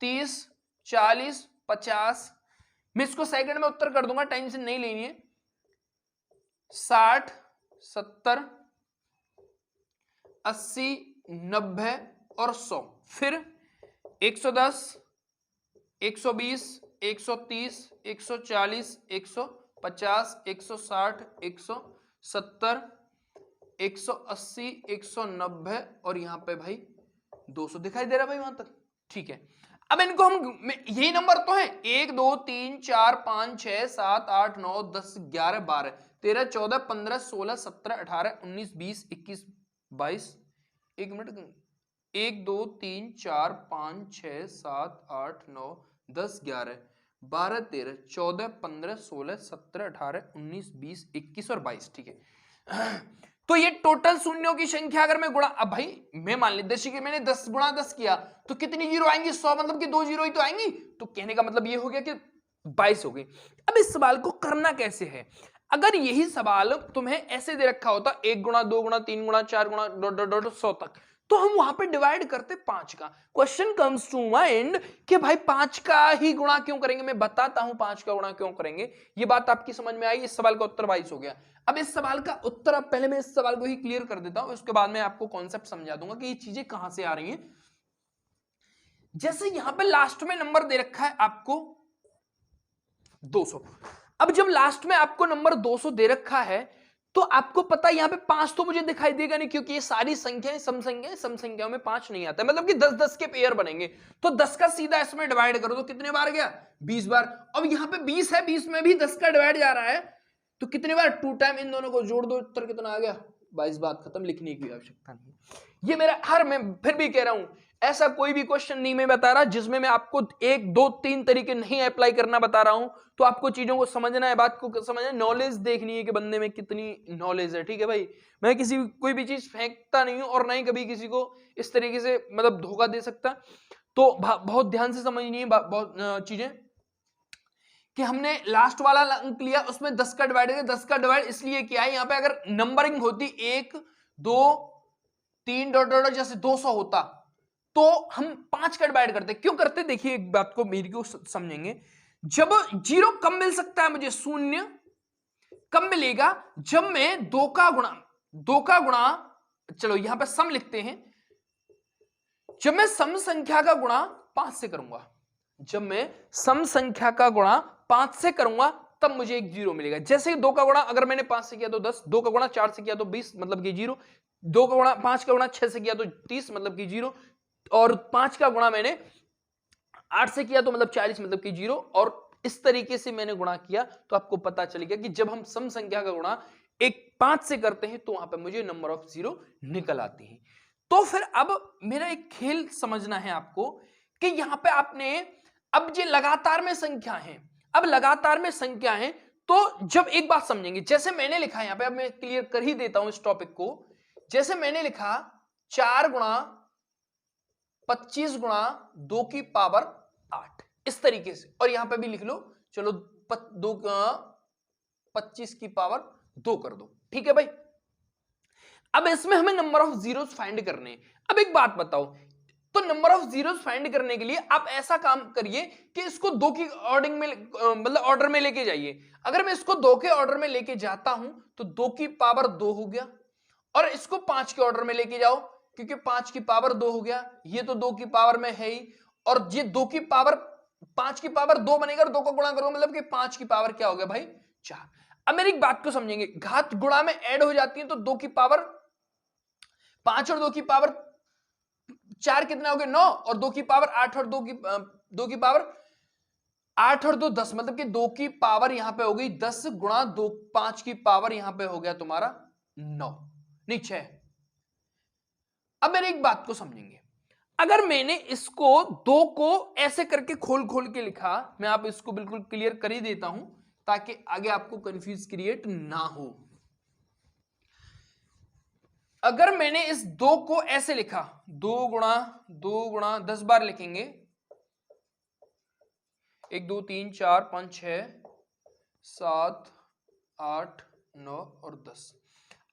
30 40 50, मैं इसको सेकंड में उत्तर कर दूंगा, टेंशन नहीं लेनी है। 60 70 80 90 और 100, फिर 110 120 130 140 150 160 170 180 190 और यहां पे भाई 200 दिखाई दे रहा है भाई वहां तक, ठीक है। अब इनको हम यही नंबर तो है 1 2 3 4 5 6 7 8 9 10 11 12 13 14 15 16 17 18 19 20 21 22 एक मिनट 1 2 3 4 5 6 7 8 9 10 11 12 13 14 15 16 17 18 19 20 21 और 22 ठीक है। तो ये टोटल शून्यों की संख्या अगर मैं गुणा, अब भाई मैं मान ली 10 की मैंने 10 गुणा 10 किया तो कितनी जीरो आएंगी 100, मतलब कि 2 जीरो ही तो आएंगी। तो कहने का मतलब ये हो गया कि 22 हो गई। अब इस सवाल को करना कैसे है, अगर यही सवाल तुम्हें ऐसे दे रखा होता 1 गुणा 2 गुणा 3 गुणा 4 गुणा डॉट डॉट डॉट 100 तक, तो हम वहां पे डिवाइड करते 5 का। क्वेश्चन कम्स टू माइंड कि भाई 5 का ही गुणा क्यों करेंगे, मैं बताता हूं 5 का गुणा क्यों करेंगे। ये बात आपकी समझ में आई, इस सवाल का उत्तर 22 हो गया। अब इस सवाल का उत्तर, अब पहले मैं इस सवाल को ही क्लियर कर देता हूं, उसके बाद मैं आपको कॉन्सेप्ट समझा दूंगा कि ये चीजें कहां से आ रही हैं। जैसे यहां पे लास्ट में नंबर दे रखा है आपको 200। अब जब लास्ट में आपको नंबर 200 दे रखा है तो आपको पता है यहां पे 5 तो मुझे दिखाई देगा नहीं, क्योंकि ये सारी संख्याएं सम संख्याएं, सम संख्याओं में 5 नहीं आता, मतलब कि 10-10 के पेयर बनेंगे। तो 10 का सीधा इसमें डिवाइड करो तो कितने बार गया 20 बार। अब यहां पे 20 है, 20 में भी 10 का डिवाइड जा रहा है तो कितने बार 2 टाइम, इन दोनों को जोड़ दो, उत्तर कितना आ गया 22। बात खत्म, लिखने की आवश्यकता नहीं। ये मेरा हर, मैं फिर भी कह रहा हूं ऐसा कोई भी क्वेश्चन नहीं मैं बता रहा जिसमें मैं आपको 1 2 3 तरीके नहीं अप्लाई करना बता रहा हूं। तो आपको चीजों को समझना है, बात को समझना, नॉलेज देखनी है कि बंदे में कितनी नॉलेज है, ठीक है भाई। मैं किसी कोई भी चीज फेंकता नहीं हूं और ना ही कभी किसी को इस तरीके से मतलब धोखा दे सकता। तो बहुत ध्यान से समझनी है बहुत चीजें कि हमने लास्ट वाला अंक लिया उसमें 10 का डिवाइड है, 10 का डिवाइड इसलिए किया है। यहां पे अगर नंबरिंग होती 1 2 3 डॉट डॉट जैसे 200 होता तो हम 5 का डिवाइड करते, क्यों करते देखिए एक बात को मेरी को समझेंगे। जब जीरो कम मिल सकता है मुझे, शून्य कम मिलेगा जब मैं 2 का गुणा, चलो यहां पे सम लिखते हैं, जब मैं सम संख्या का गुणा 5 से करूंगा, जब मैं सम संख्या का गुणा 5 से करूंगा तब मुझे एक जीरो मिलेगा। जैसे 2 का गुणा अगर मैंने 5 से किया तो 10, 2 का गुणा 4 से किया तो 20 मतलब कि जीरो, 2 का गुणा 5 का गुणा 6 से किया तो 30 मतलब कि जीरो, और 5 का गुणा मैंने 8 से किया तो मतलब 40 मतलब कि जीरो। और इस तरीके से मैंने गुणा किया तो आपको पता चलेगा कि जब हम सम संख्या का गुणा एक 5 से करते हैं तो वहां पे मुझे नंबर ऑफ जीरो निकल आती है। तो फिर अब मेरा एक खेल समझना है आपको कि यहां पे आपने, अब ये लगातार में संख्या है, अब लगातार में संख्या है तो जब एक बात समझेंगे, जैसे मैंने लिखा यहां पे, अब मैं क्लियर कर ही देता हूं इस टॉपिक को। जैसे मैंने लिखा 4 गुणा 25 गुणा 2 की पावर 8 इस तरीके से, और यहां पे भी लिख लो, चलो 25 की पावर 2 कर दो, ठीक है भाई। अब इसमें हमें नंबर ऑफ जीरोस फाइंड करने हैं। अब एक बात बताओ, तो नंबर ऑफ जीरोस फाइंड करने के लिए आप ऐसा काम करिए कि इसको 2 की ऑर्डर में मतलब ऑर्डर में लेके जाइए। अगर मैं इसको 2 के ऑर्डर में लेके जाता हूं तो 2 की पावर 2 हो गया, और इसको 5 के ऑर्डर में लेके जाओ क्योंकि 5 की पावर 2 हो गया, ये तो 2 की पावर में है ही, और ये 2 की पावर 5 की पावर 2 बनेगा और 2 का गुणा करोगे मतलब कि 5 की पावर क्या हो गया भाई 4। अब मेरी एक बात को समझेंगे, घात गुणा में ऐड हो जाती है तो 2 की पावर 5 और 2 की पावर 4 कितना हो गया 9, और 2 की पावर 8 और 2 की पावर 8 और 2 10 मतलब कि 2 की पावर यहां पे हो गई 10 गुणा 2, 5 की पावर यहां पे हो गया तुम्हारा 9 नहीं 6। अब मेरे एक बात को समझेंगे, अगर मैंने इसको 2 को ऐसे करके खोल खोल के लिखा, मैं आप इसको बिल्कुल क्लियर कर ही देता हूं ताकि आगे आपको कंफ्यूज क्रिएट ना हो। अगर मैंने इस 2 को ऐसे लिखा 2 गुणा 10 बार लिखेंगे, 1 2 3 4 5 6 7 8 9 और 10।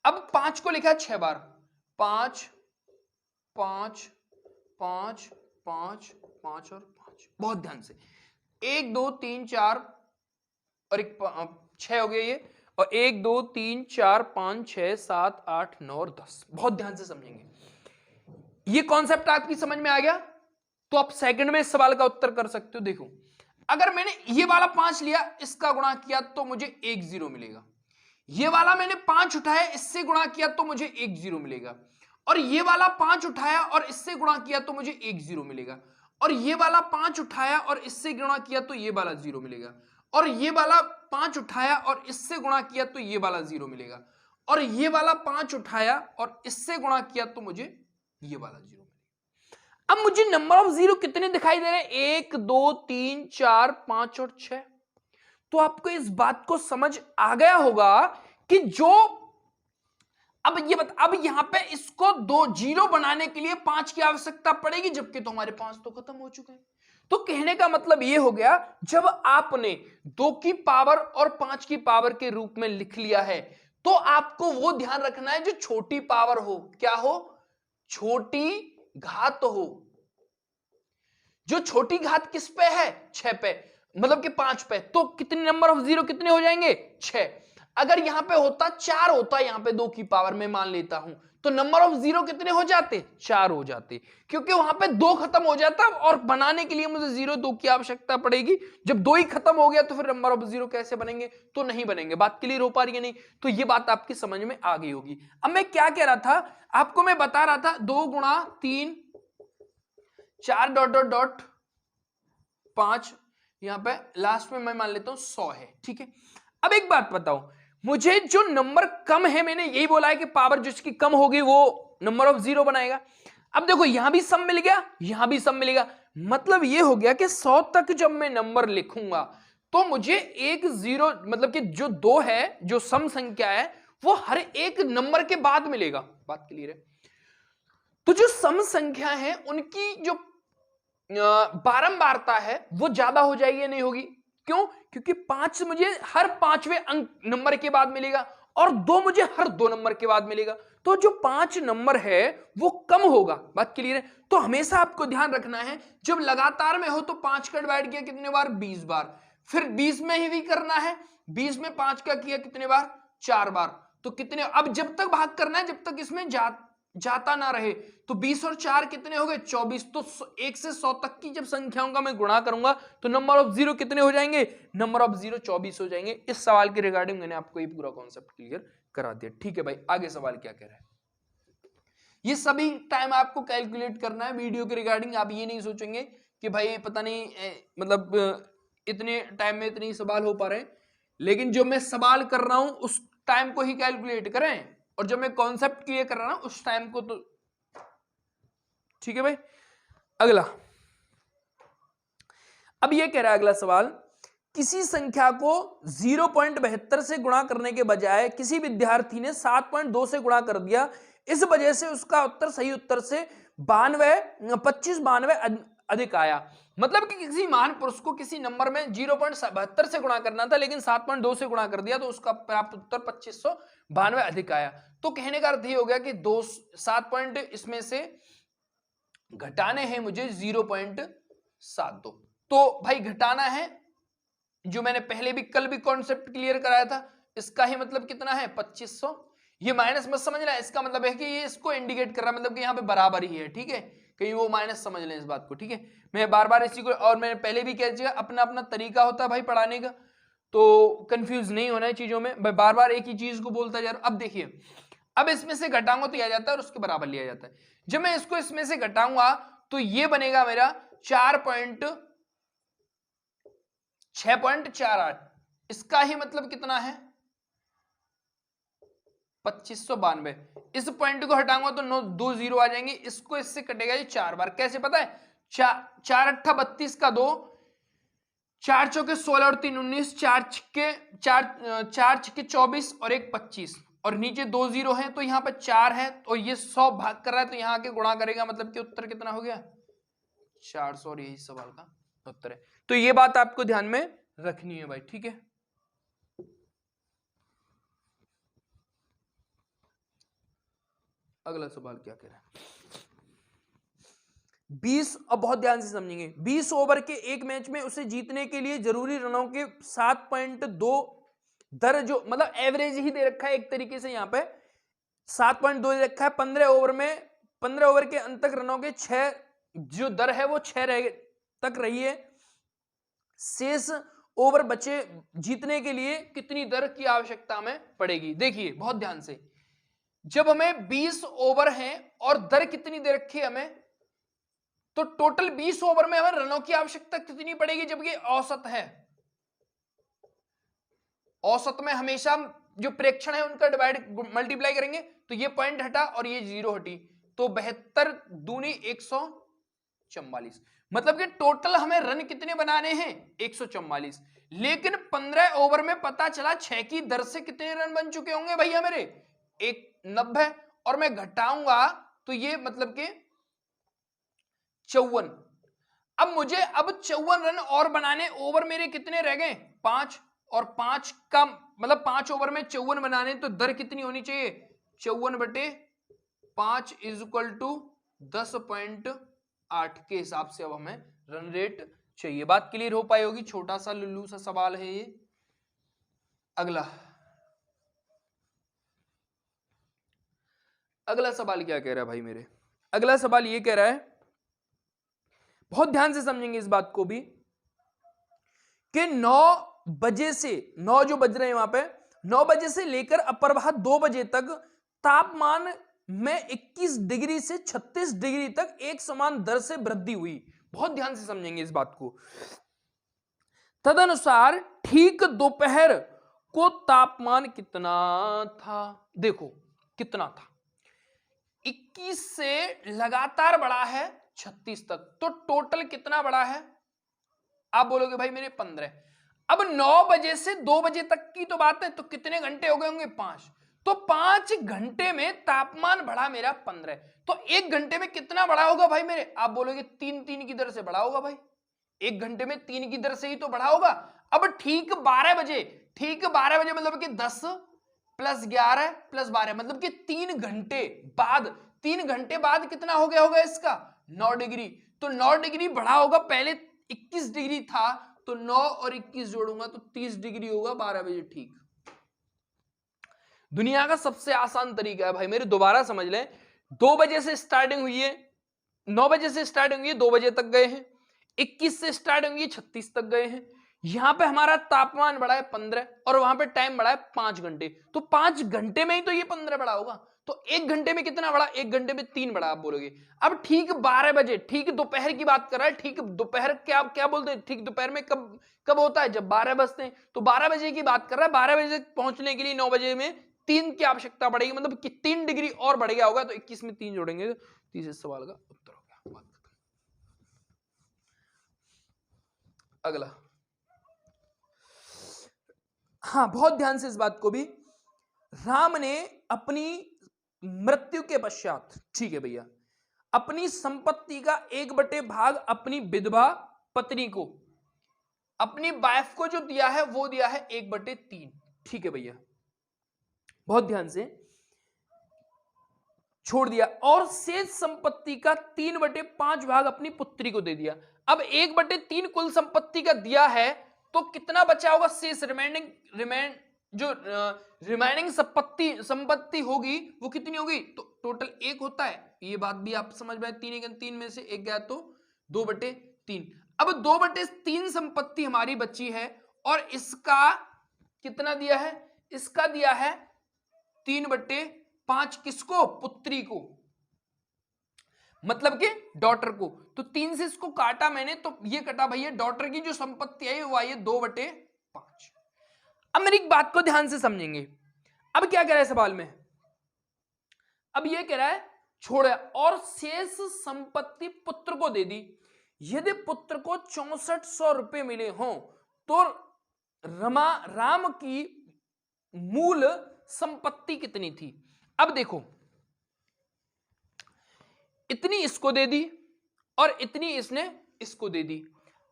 अब 5 को लिखा 6 बार, 5 5 5 5 5 और 5, बहुत ध्यान से 1 2 3 4 और 6 हो गया ये, और 1 2 3 4 5 6 7 8 9 और 10, बहुत ध्यान से समझेंगे। ये कॉन्सेप्ट आपकी समझ में आ गया तो आप सेकंड में इस सवाल का उत्तर कर सकते हो। देखो अगर मैंने ये वाला 5 लिया, इसका गुणा किया तो मुझे 1 जीरो मिलेगा, ये वाला मैंने 5 उठाया इससे गुणा किया तो मुझे 1 जीरो मिलेगा, और ये वाला 5 उठाया और इससे गुणा किया तो मुझे 1 जीरो मिलेगा, और ये वाला 5 उठाया और इससे गुणा किया तो ये वाला 0 मिलेगा, और ये वाला 5 उठाया और इससे गुणा किया तो ये वाला 0 मिलेगा, और ये वाला 5 उठाया और इससे गुणा किया तो मुझे ये वाला 0 मिलेगा। अब मुझे नंबर ऑफ जीरो कितने दिखाई दे रहे हैं? 1 2 3 4 5 और 6। तो आपको इस बात को समझ आ गया होगा कि जो अब यहां पे इसको 2 0 बनाने के लिए 5 की आवश्यकता पड़ेगी, जबकि तो हमारे 5 तो खत्म हो चुके हैं। तो कहने का मतलब यह हो गया, जब आपने 2 की पावर और 5 की पावर के रूप में लिख लिया है तो आपको वो ध्यान रखना है जो छोटी पावर हो। क्या हो? छोटी घात हो। जो छोटी घात किस पे है? 6 पे, मतलब कि 5 पे। तो कितने नंबर ऑफ जीरो कितने हो जाएंगे? 6। अगर यहां पे होता 4 होता, यहां पे 2 की पावर में मान लेता हूं, तो नंबर ऑफ जीरो कितने हो जाते? 4 हो जाते, क्योंकि वहां पे 2 खत्म हो जाता और बनाने के लिए मुझे 0 2 की आवश्यकता पड़ेगी। जब 2 ही खत्म हो गया तो फिर नंबर ऑफ जीरो कैसे बनेंगे? तो नहीं बनेंगे। बात क्लियर हो पा रही है नहीं? तो ये बात आपकी समझ में आ गई होगी। अब मैं क्या कह रहा था आपको, मैं बता रहा था 2 गुणा 3 4 डॉट डॉट डॉट 5, यहां पे लास्ट में मैं मान लेता हूं 100 है, ठीक है। अब एक बात बताओ, मुझे जो नंबर कम है, मैंने यही बोला है कि पावर जिसकी कम होगी वो नंबर ऑफ जीरो बनाएगा। अब देखो यहां भी सम मिल गया, यहां भी सम मिलेगा, मतलब ये हो गया कि 100 तक जब मैं नंबर लिखूंगा तो मुझे एक जीरो, मतलब कि जो 2 है, जो सम संख्या है, वो हर एक नंबर के बाद मिलेगा। बात क्लियर है? तो जो सम संख्या है उनकी जो बारंबारता है वो ज्यादा हो जाएगी या नहीं होगी? क्यों? क्योंकि 5 मुझे हर 5वें अंक नंबर के बाद मिलेगा और 2 मुझे हर 2 नंबर के बाद मिलेगा। तो जो 5 नंबर है वो कम होगा। बात क्लियर है? तो हमेशा आपको ध्यान रखना है, जब लगातार में हो तो 5 का डिवाइड किया कितने बार? 20 बार। फिर 20 में ही भी करना है, 20 में 5 का किया कितने बार? 4 बार। तो कितने, अब जब तक भाग करना है जब तक इसमें जाता ना रहे। तो 20 और 4 कितने हो गए? 24। तो 1 से 100 तक की जब संख्याओं का मैं गुणा करूंगा तो नंबर ऑफ जीरो कितने हो जाएंगे? नंबर ऑफ जीरो 24 हो जाएंगे। इस सवाल के रिगार्डिंग मैंने आपको ये पूरा कॉन्सेप्ट क्लियर करा दिया, ठीक है भाई। आगे सवाल क्या कह रहा है? ये सभी टाइम आपको कैलकुलेट करना है वीडियो के रिगार्डिंग। आप ये नहीं सोचेंगे कि भाई पता नहीं मतलब इतने टाइम में इतने सवाल हो पा रहे हैं, लेकिन जो मैं सवाल कर रहा हूं उस टाइम को ही कैलकुलेट करें, और जब मैं कॉन्सेप्ट क्लियर कर रहा हूं उस टाइम को, तो ठीक है भाई। अगला, अब ये कह रहा है अगला सवाल, किसी संख्या को 0.72 से गुणा करने के बजाय किसी विद्यार्थी ने 7.2 से गुणा कर दिया, इस वजह से उसका उत्तर सही उत्तर से 25 अधिक आया। मतलब कि किसी महान पुरुष को किसी नंबर में 0.72 से गुणा करना था, लेकिन 7.2 से गुणा कर दिया तो उसका प्राप्त उत्तर 2592 अधिक आया। तो कहने का अर्थ ये हो गया कि 7 पॉइंट इसमें से घटाने हैं मुझे 0.72। तो भाई घटाना है, जो मैंने पहले भी कल भी कॉन्सेप्ट क्लियर कराया था, इसका ही मतलब कितना है? 2500। ये माइनस मत समझना, इसका मतलब है कि ये इसको इंडिकेट कर रहा है, मतलब कि यहाँ पे बराबर ही है, ठीक है। कहीं वो माइनस समझ लें इस बात को, ठीक है। मैं बार बार इसी को, और मैंने पहले भी कह दिया, अपना अपना तरीका होता है भाई पढ़ाने का, तो कंफ्यूज नहीं होना है चीजों में। मैं बार बार एक ही चीज को बोलता जा रहा हूं। अब देखिए, अब इसमें से घटाऊंगा तो यह जाता है और उसके बराबर लिया जाता है। जब मैं इसको इसमें से घटाऊंगा तो ये बनेगा मेरा 6.48। इसका ही मतलब कितना है? 2592। इस पॉइंट को हटाऊंगा तो 2 0 आ जाएंगे, इसको इससे कटेगा ये 4 बार। कैसे पता है? 4 8 32 का 2, 4 चौके 16 और 3 19, 4 छक्के 24 और 1 25, और नीचे 2 0 है तो यहाँ पे 4 है, तो ये 100 भाग कर रहा है तो यहाँ आके गुणा करेगा, मतलब कि उत्तर कितना हो गया? 400। और यही सवाल का उत्तर है। तो ये बात आपको ध्यान में रखनी है भाई, ठीक है। अगला सवाल क्या कह रहा है? 20, अब बहुत ध्यान से समझेंगे, 20 ओवर के एक मैच में उसे जीतने के लिए जरूरी रनों के 7.2 दर, जो मतलब एवरेज ही दे रखा है एक तरीके से, यहां पे 7.2 दे रखा है। 15 ओवर के अंत तक रनों के 6 जो दर है वो 6 तक रही है। शेष ओवर बचे जीतने के लिए कितनी दर की आवश्यकता हमें पड़ेगी? देखिए बहुत ध्यान से, जब हमें 20 ओवर हैं और दर कितनी दे रखी है हमें, तो टोटल 20 ओवर में हमें रनों की आवश्यकता कितनी पड़ेगी, जबकि औसत है। औसत में हमेशा जो प्रेक्षण है उनका डिवाइड मल्टीप्लाई करेंगे, तो ये पॉइंट हटा और ये 0 हटी, तो 72 दूनी 144। मतलब कि टोटल हमें रन कितने बनाने हैं, 144। लेकिन 15 ओवर में पता चला 6 की दर से कितने रन बन चुके होंगे भैया मेरे, 90। और मैं घटाऊंगा तो ये मतलब कि 54। अब मुझे 54 रन और बनाने, ओवर मेरे कितने रह गए, 5। और 5 का मतलब 5 ओवर में 54 बनाने, तो दर कितनी होनी चाहिए, 54/5 इज इक्वल टू 10.8 के हिसाब से अब हमें रन रेट चाहिए। बात क्लियर हो पाई होगी, छोटा सा लुल्लू सा सवाल है ये। अगला सवाल क्या कह रहा है भाई मेरे, अगला सवाल ये कह रहा है, बहुत ध्यान से समझेंगे इस बात को भी, कि 9 बजे से 9 जो बज रहे हैं वहां पे 9 बजे से लेकर अपरभात 2 बजे तक तापमान में 21 डिग्री से 36 डिग्री तक एक समान दर से वृद्धि हुई। बहुत ध्यान से समझेंगे इस बात को। तदनुसार ठीक दोपहर को तापमान कितना था, देखो कितना था, 21 से लगातार बढ़ा है 36 तक, तो टोटल कितना बढ़ा है, आप बोलोगे भाई मेरे 15। अब 9 बजे से 2 बजे तक की तो बात है, तो कितने घंटे हो गए होंगे, 5। तो 5 घंटे में तापमान बढ़ा मेरा 15, तो 1 घंटे में कितना बढ़ा होगा भाई मेरे, आप बोलोगे 3 की दर से बढ़ा होगा भाई, 1 घंटे में 3 की दर से ही तो बढ़ा होगा। अब ठीक 12 बजे, ठीक 12 बजे मतलब कि 10 + 11 + 12 मतलब कि 3 घंटे बाद, 3 घंटे बाद कितना हो गया होगा इसका, 9 डिग्री। तो 9 डिग्री बढ़ा होगा, पहले 21 डिग्री था, तो 9 और 21 जोड़ूंगा तो 30 डिग्री होगा 12 बजे। ठीक, दुनिया का सबसे आसान तरीका है भाई मेरे, दोबारा समझ लें। 2 बजे से स्टार्टिंग हुई है, 9 बजे से स्टार्टिंग हुई है, 2 बजे तक गए हैं, 21 से स्टार्टिंग हुई है, 36 तक गए हैं। यहां पे हमारा तापमान बढ़ा है 15 और वहां पे टाइम बढ़ा है 5 घंटे, तो 5 घंटे में ही तो ये 15 बढ़ा होगा। तो 1 घंटे में कितना बढ़ा, 1 घंटे में 3 बढ़ा, आप बोलोगे। अब ठीक 12 बजे, ठीक दोपहर की बात कर रहा है, ठीक दोपहर क्या क्या बोलते हैं, ठीक दोपहर में कब कब होता है, जब 12 बजते हैं, तो 12 बजे की बात कर रहा है। 12 बजे तक पहुंचने के लिए 9 बजे में 3 की आवश्यकता पड़ेगी, मतलब कि 3 डिग्री और बढ़ गया होगा, तो 21 में 3 जोड़ेंगे तो 30 इस सवाल का उत्तर हो गया। अगला, हाँ बहुत ध्यान से इस बात को भी, राम ने अपनी मृत्यु के पश्चात, ठीक है भैया, अपनी संपत्ति का 1/भाग अपनी विधवा पत्नी को, अपनी वाइफ को जो दिया है वो दिया है 1/3। ठीक है भैया, बहुत ध्यान से छोड़ दिया, और शेष संपत्ति का 3/5 भाग अपनी पुत्री को दे दिया। अब 1/3 कुल संपत्ति का दिया है, तो कितना बचा होगा शेष, रिमेनिंग संपत्ति होगी वो कितनी होगी, तो टोटल 1 होता है, ये बात भी आप समझ में, 3 में से 1 गया तो 2/3। अब 2/3 संपत्ति हमारी बची है, और इसका कितना दिया है, इसका दिया है 3/5 किसको, पुत्री को, मतलब कि डॉटर को। तो 3 से इसको काटा मैंने, तो ये कटा भैया, डॉटर की जो संपत्ति आई वो आई है 2/5। अब मेरी एक बात को ध्यान से समझेंगे, अब क्या कह रहा है सवाल में, अब ये कह रहा है छोड़ा, और शेष संपत्ति पुत्र को दे दी। यदि पुत्र को 6400 रुपए मिले हों, तो राम की मूल संपत्ति कितनी थी। अब देखो, इतनी इसको दे दी और इतनी इसने इसको दे दी।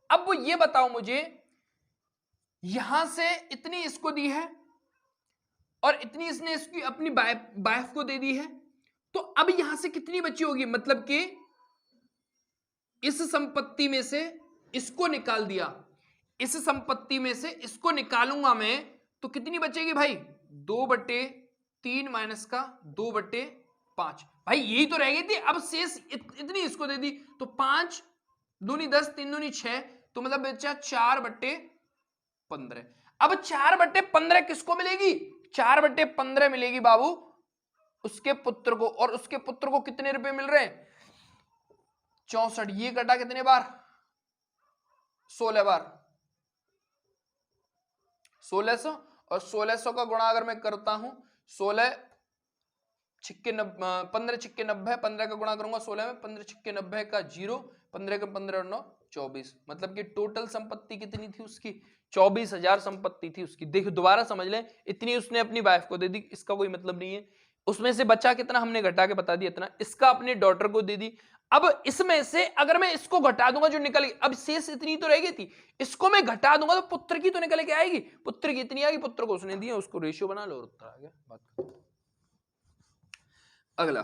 अब वो ये बताओ मुझे, यहां से इतनी इसको दी है और इतनी इसने इसकी अपनी वाइफ को दे दी है, तो अब यहां से कितनी बची होगी, मतलब कि इस संपत्ति में से इसको निकाल दिया, इस संपत्ति में से इसको निकालूंगा मैं, तो कितनी बचेगी भाई, 2/3 माइनस का 2/5। भाई यही तो रह गई थी। अब शेष इतनी इसको दे दी, तो 5 दूनी 10, 3 दूनी 6, तो मतलब बचा 4/15। अब 4/15 किसको मिलेगी, 4/15 मिलेगी बाबू उसके पुत्र को, और उसके पुत्र को कितने रुपए मिल रहे हैं, 64, ये कटा कितने बार? 16 बार। 1600 और 1600 का गुणा अगर मैं करता हूं 16 छिक्के 15 छिक्के 90, 15 का गुणा करूंगा 16 में, 15 छिक्के 90 का 0, 15 का 15 और 9 24, मतलब कि टोटल संपत्ति कितनी थी उसकी? 24,000 संपत्ति थी उसकी। देखो दोबारा समझ लें, इतनी उसने अपनी वाइफ को दे दी, इसका कोई मतलब नहीं है। उसमें से बचा कितना हमने घटा के बता दिया इतना, इसका अपने डॉटर को दे दी। अब इसमें से अगर मैं इसको घटा दूंगा जो निकल गई, अब शेष इतनी तो रहेगी थी, इसको मैं घटा दूंगा तो पुत्र की तो निकल के आएगी, पुत्र की इतनी आएगी, पुत्र को उसने दिया, उसको रेशियो बना लो और उत्तर आ गया, बात। अगला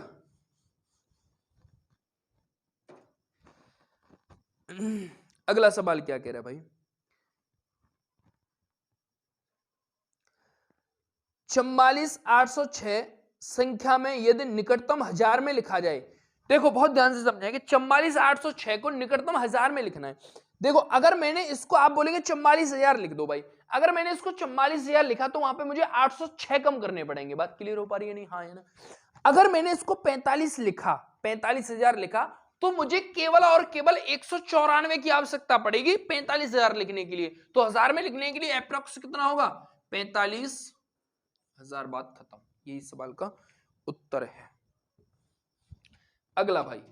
अगला सवाल क्या कह रहा है भाई? 44,806 संख्या में यदि निकटतम हजार में लिखा जाए, देखो बहुत ध्यान से समझें कि 44,806 को निकटतम हजार में लिखना है। देखो अगर मैंने इसको, आप बोलेंगे 44,000 लिख दो भाई, अगर मैंने इसको 44,000 लिखा तो वहां पे मुझे 806 कम करने पड़ेंगे। बात क्लियर हो पा रही है नहीं? हाँ है ना। अगर मैंने इसको 45 लिखा, 45,000 लिखा, तो मुझे केवल और केवल 194 की आवश्यकता पड़ेगी 45,000 लिखने के लिए। तो हजार में लिखने के लिए अप्रोक्स कितना होगा? 45,000। बात खत्म। यही सवाल का उत्तर है। अगला भाई,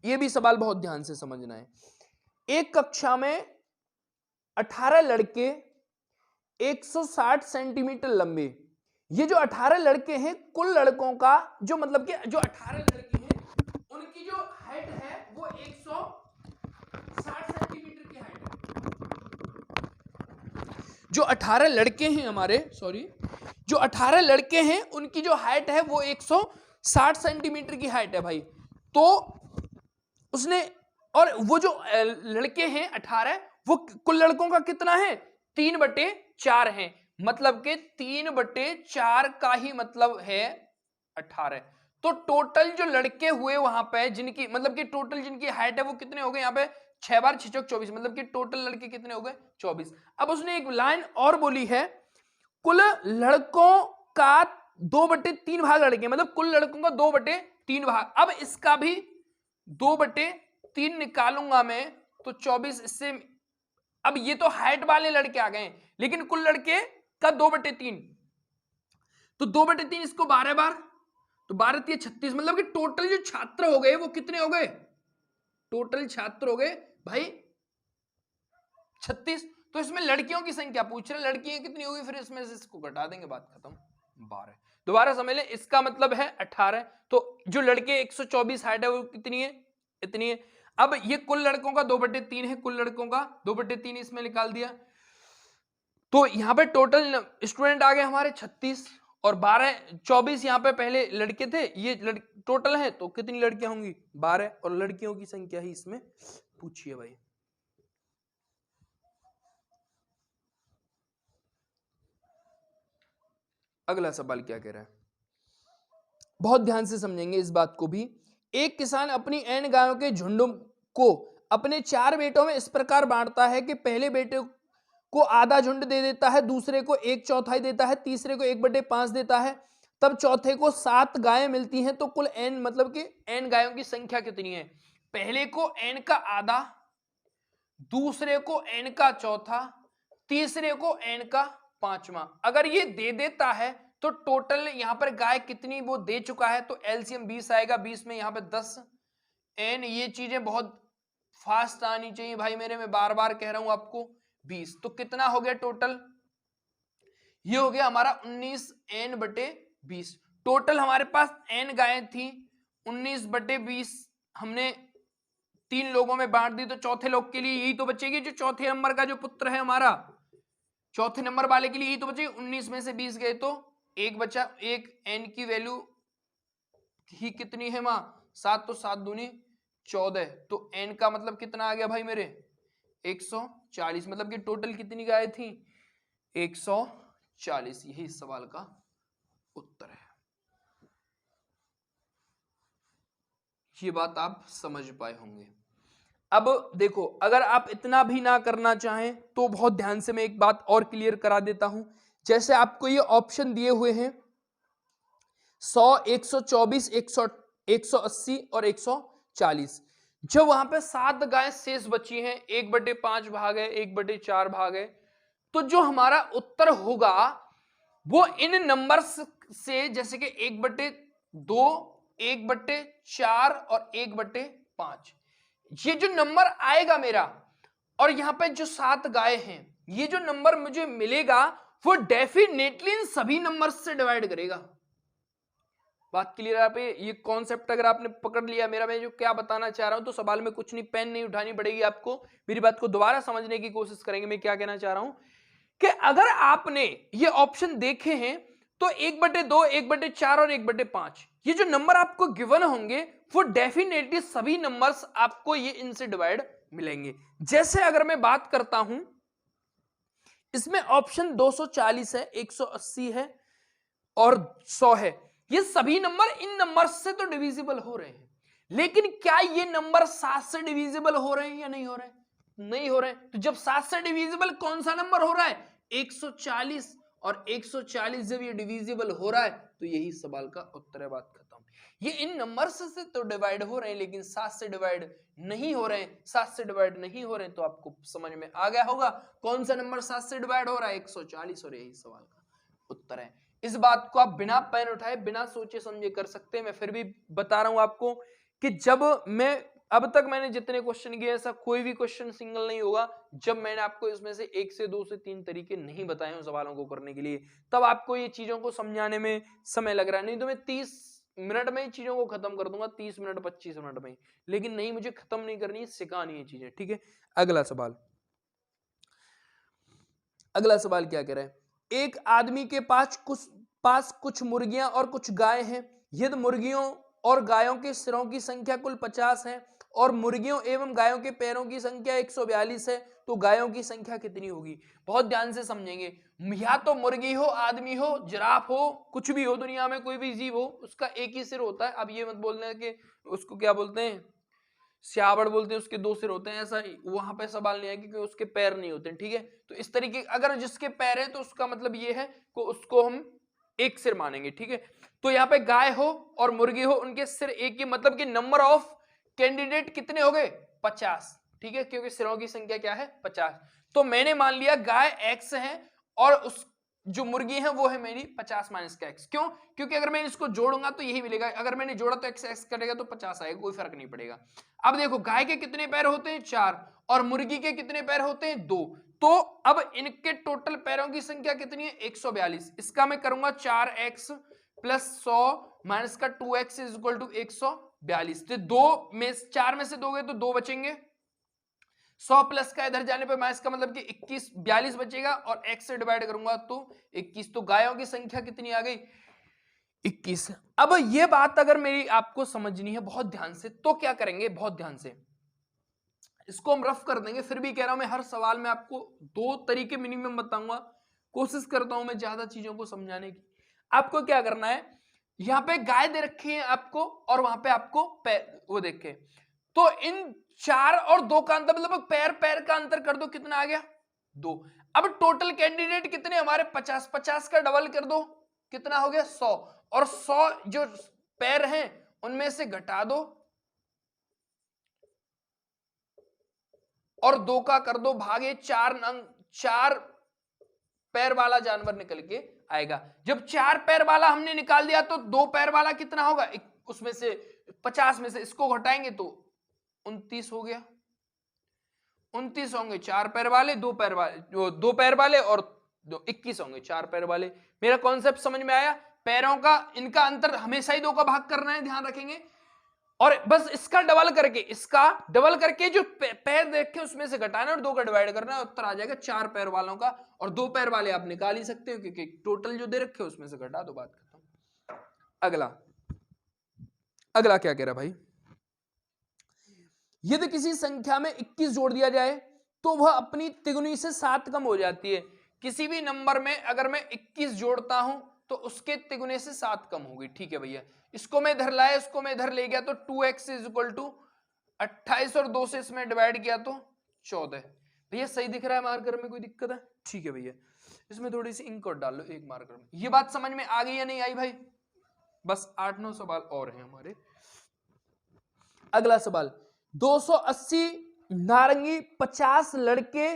ये भी सवाल बहुत ध्यान से समझना है। एक कक्षा में 18 लड़के 160 सेंटीमीटर लंबे, ये जो 18 लड़के हैं, कुल लड़कों का जो मतलब कि जो 18 लड़के हैं उनकी जो हाइट है वो 160 सेंटीमीटर की हाइट है। जो 18 लड़के हैं हमारे, सॉरी, जो 18 लड़के हैं उनकी जो हाइट है वो 160 सेंटीमीटर की हाइट है भाई। तो उसने, और वो जो लड़के हैं 18, वो कुल लड़कों का कितना है? 3/4 है, मतलब कि 3/4 का ही मतलब है 18। तो टोटल जो लड़के हुए वहां पे जिनकी मतलब कि टोटल जिनकी हाइट है वो कितने हो गए? यहाँ पे 6 बार 6 चौक 24, मतलब कि टोटल लड़के कितने हो गए? 24। अब उसने एक लाइन और बोली है, कुल लड़कों का 2/3 भाग लड़के, मतलब कुल लड़कों का 2/3 भाग। अब इसका भी 2/3 निकालूंगा मैं तो 24, इससे अब ये तो हाइट वाले लड़के आ गए, लेकिन कुल लड़के का 2/3, तो 2/3 इसको 12 बार, तो 12 × 36, मतलब कि टोटल जो छात्र हो गए वो कितने हो गए? टोटल छात्र हो गए भाई 36। तो इसमें लड़कियों की संख्या पूछ रहे, लड़कियां कितनी होगी, फिर इसमें से इसको घटा देंगे, बात खत्म। 12। दोबारा समझ ले, इसका मतलब है 18, तो जो लड़के 124 हाइट है वो कितनी है? इतनी है। अब ये कुल लड़कों का 2/3 है, कुल लड़कों का 2/3 इसमें निकाल दिया, तो यहां पे टोटल स्टूडेंट आ गए हमारे 36, और 24 यहाँ पे पहले लड़के थे, ये टोटल है, तो कितनी लड़कियां होंगी? 12, और लड़कियों की संख्या ही इसमें पूछी है भाई। अगला सवाल क्या कह रहा है, बहुत ध्यान से समझेंगे इस बात को भी। एक किसान अपनी n गायों के झुंड को अपने 4 बेटों में इस प्रकार बांटता है कि पहले बेटे को आधा झुंड दे देता है, दूसरे को 1/4 देता है, तीसरे को 1/5 देता है, तब चौथे को 7 गायें मिलती हैं। तो कुल n मतलब कि n गायों की संख्या कितनी है? पहले को n का आधा, दूसरे को n का चौथा, तीसरे को n का पांचवा। अगर ये दे देता है तो टोटल यहां पर गाय कितनी वो दे चुका है, तो एलसीएम 20 आएगा, 20 में यहां पे 10 n, ये चीजें बहुत फास्ट आनी चाहिए भाई मेरे, मैं बार बार कह रहा हूं आपको, 20। तो कितना हो गया टोटल? ये हो गया हमारा 19 n/20। टोटल हमारे पास n गायें थी, 19/20 हमने 3 लोगों में बांट दी, तो चौथे लोग के लिए यही तो बचेगी, जो चौथे नंबर का जो पुत्र है हमारा, चौथे नंबर वाले के लिए यही तो बचेगी। 19 में से 20 गए तो एक बचा, एक n की वैल्यू ही कितनी है मां? 7, तो 7 दूनी 14, तो n का मतलब कितना आ गया भाई मेरे? 140, मतलब कि टोटल कितनी गाय थी? 140। यही इस सवाल का उत्तर है। ये बात आप समझ पाए होंगे। अब देखो, अगर आप इतना भी ना करना चाहें तो बहुत ध्यान से मैं एक बात और क्लियर करा देता हूं। जैसे आपको ये ऑप्शन दिए हुए हैं 100, 124, 180 और 140, जब वहां पे 7 गायें शेष बची हैं, 1/5 भाग है, 1/4 भाग है, तो जो हमारा उत्तर होगा वो इन नंबर्स से, जैसे कि 1/2, 1/4 और 1/5, ये जो नंबर आएगा मेरा, और यहां पे जो 7 गाय हैं, ये जो नंबर मुझे मिलेगा वो डेफिनेटली इन सभी नंबर्स से डिवाइड करेगा। बात क्लियर है? पे ये कॉन्सेप्ट अगर आपने पकड़ लिया मेरा, मैं जो क्या बताना चाह रहा हूं, तो सवाल में कुछ नहीं, पेन नहीं उठानी पड़ेगी आपको, मेरी बात को दोबारा समझने की कोशिश करेंगे। मैं क्या कहना चाह रहा हूं कि अगर आपने ये ऑप्शन देखे हैं तो 1/2, 1/4 और 1/5, ये जो नंबर आपको गिवन होंगे वो डेफिनेटली सभी नंबर्स आपको ये इनसे डिवाइड मिलेंगे। जैसे अगर मैं बात करता हूं, इसमें ऑप्शन 240 है, 180 है और 100 है, ये सभी नंबर इन नंबर से तो डिविजिबल हो रहे हैं, लेकिन क्या ये नंबर 7 से डिविजिबल हो रहे हैं या नहीं हो रहे हैं? नहीं हो रहे हैं। तो जब 7 से डिविजिबल कौन सा नंबर हो रहा है? 140, और 140 जब ये डिविजिबल हो रहा है तो यही सवाल का उत्तर है, बात खत्म। ये इन नंबर से तो डिवाइड हो रहे हैं, लेकिन 7 से डिवाइड नहीं हो रहे हैं। 7 से डिवाइड नहीं हो रहे हैं तो आपको समझ में आ गया होगा कौन सा नंबर 7 से डिवाइड हो रहा है, 140, और यही सवाल का उत्तर है। इस बात को आप बिना पेन उठाए, बिना सोचे समझे कर सकते हैं। मैं फिर भी बता रहा हूं आपको कि जब मैं अब तक मैंने जितने क्वेश्चन किए, ऐसा कोई भी क्वेश्चन सिंगल नहीं होगा जब मैंने आपको इसमें से 1 से 2 से 3 तरीके नहीं बताए उन सवालों को करने के लिए, तब आपको ये चीजों को समझाने में समय लग रहा है। नहीं तो मैं 30 मिनट में ही चीजों को खत्म कर दूंगा, 30 मिनट 25 मिनट में, लेकिन नहीं, मुझे खत्म नहीं करनी है, सिखानी है चीजें। ठीक है, अगला सवाल, अगला सवाल क्या कह रहा है? एक आदमी के पास कुछ मुर्गियां और कुछ गाय हैं। यदि मुर्गियों और गायों के सिरों की संख्या कुल 50 है और मुर्गियों एवं गायों के पैरों की संख्या 142 है, तो गायों की संख्या कितनी होगी? बहुत ध्यान से समझेंगे। या तो मुर्गी हो, आदमी हो, जिराफ हो, कुछ भी हो, दुनिया में कोई भी जीव हो, उसका एक ही सिर होता है। अब ये मत बोलना कि उसको क्या बोलते हैं, स्यावड़ बोलते हैं, उसके 2 सिर होते हैं, ऐसा वहां पे सवाल नहीं है क्योंकि उसके पैर नहीं होते। ठीक है, तो इस तरीके अगर जिसके पैर है तो उसका मतलब ये है कि उसको हम एक सिर मानेंगे। ठीक है, तो यहाँ पे गाय हो और मुर्गी हो, उनके सिर एक ही, मतलब कि नंबर ऑफ कैंडिडेट कितने हो गए? 50। ठीक है, क्योंकि सिरों की संख्या क्या है? 50। तो मैंने मान लिया गाय x है और उस जो मुर्गी है वो है मेरी 50 माइनस का x। क्यों? क्योंकि अगर मैं इसको जोड़ूंगा तो यही मिलेगा, अगर मैंने जोड़ा तो x कटेगा तो 50 आएगा, कोई फर्क नहीं पड़ेगा। अब देखो, गाय के कितने पैर होते हैं? 4, और मुर्गी के कितने पैर होते हैं? 2। तो अब इनके टोटल पैरों की संख्या कितनी है? 142। इसका मैं करूंगा 4x प्लस 100 माइनस का 2x इज इक्वल टू 142। तो 2 में 4 में से 2 गए तो 2 बचेंगे, 100 प्लस का इधर जाने पर माइनस का मतलब कि 42 बचेगा, और x से डिवाइड करूंगा तो 21। तो गायों की संख्या कितनी आ गई? 21। अब ये बात अगर मेरी आपको समझनी है बहुत ध्यान से, तो क्या करेंगे? बहुत ध्यान से इसको हम रफ कर देंगे। फिर भी कह रहा हूं मैं हर सवाल में आपको 2 तरीके मिनिमम बताऊंगा, कोशिश करता हूं मैं ज्यादा चीजों को समझाने की। आपको क्या करना है, यहां पे गाय दे रखी है आपको और वहां पे आपको पैर वो देखे, तो इन 4 और 2 का अंतर, मतलब पैर पैर का अंतर कर दो, कितना आ गया? 2। अब टोटल कैंडिडेट कितने हमारे? 50। 50 का डबल कर दो, कितना हो गया? 100। और 100 जो पैर हैं उनमें से घटा दो और 2 का कर दो भागे 4 पैर वाला जानवर निकल के आएगा। जब 4 पैर वाला हमने निकाल दिया तो 2 पैर वाला कितना होगा? उसमें से 50 में से इसको घटाएंगे तो 29 हो गया। 29 होंगे 4 पैर वाले, 2 पैर वाले, 2 पैर वाले और 21 होंगे 4 पैर वाले। मेरा कॉन्सेप्ट समझ में आया? पैरों का इनका अंतर हमेशा ही 2 का भाग करना है, ध्यान रखेंगे, और बस इसका डबल करके जो पैर देखे उसमें से घटाना और 2 का डिवाइड करना है, उत्तर आ जाएगा 4 पैर वालों का। और 2 पैर वाले आप निकाल ही सकते हो क्योंकि टोटल जो दे रखे उसमें से घटा दो, बात खत्म। अगला क्या कह रहा भाई? यदि किसी संख्या में 21 जोड़ दिया जाए तो वह अपनी तिगुनी से 7 कम हो जाती है। किसी भी नंबर में अगर मैं 21 जोड़ता हूं तो उसके तिगुने से 7 कम होगी। ठीक है भैया, इसको मैं इधर लाया, इसको मैं इधर ले गया तो 2x इज इक्वल टू 28 और 2 से इसमें डिवाइड किया तो 14। भैया सही दिख रहा है मार्कर में? कोई दिक्कत है? ठीक है भैया, इसमें थोड़ी सी इंक और डाल लो एक मार्कर में। ये बात समझ में आ गई या नहीं आई भाई? बस 8-9 सवाल और हैं हमारे। अगला सवाल, 280 नारंगी 50 लड़के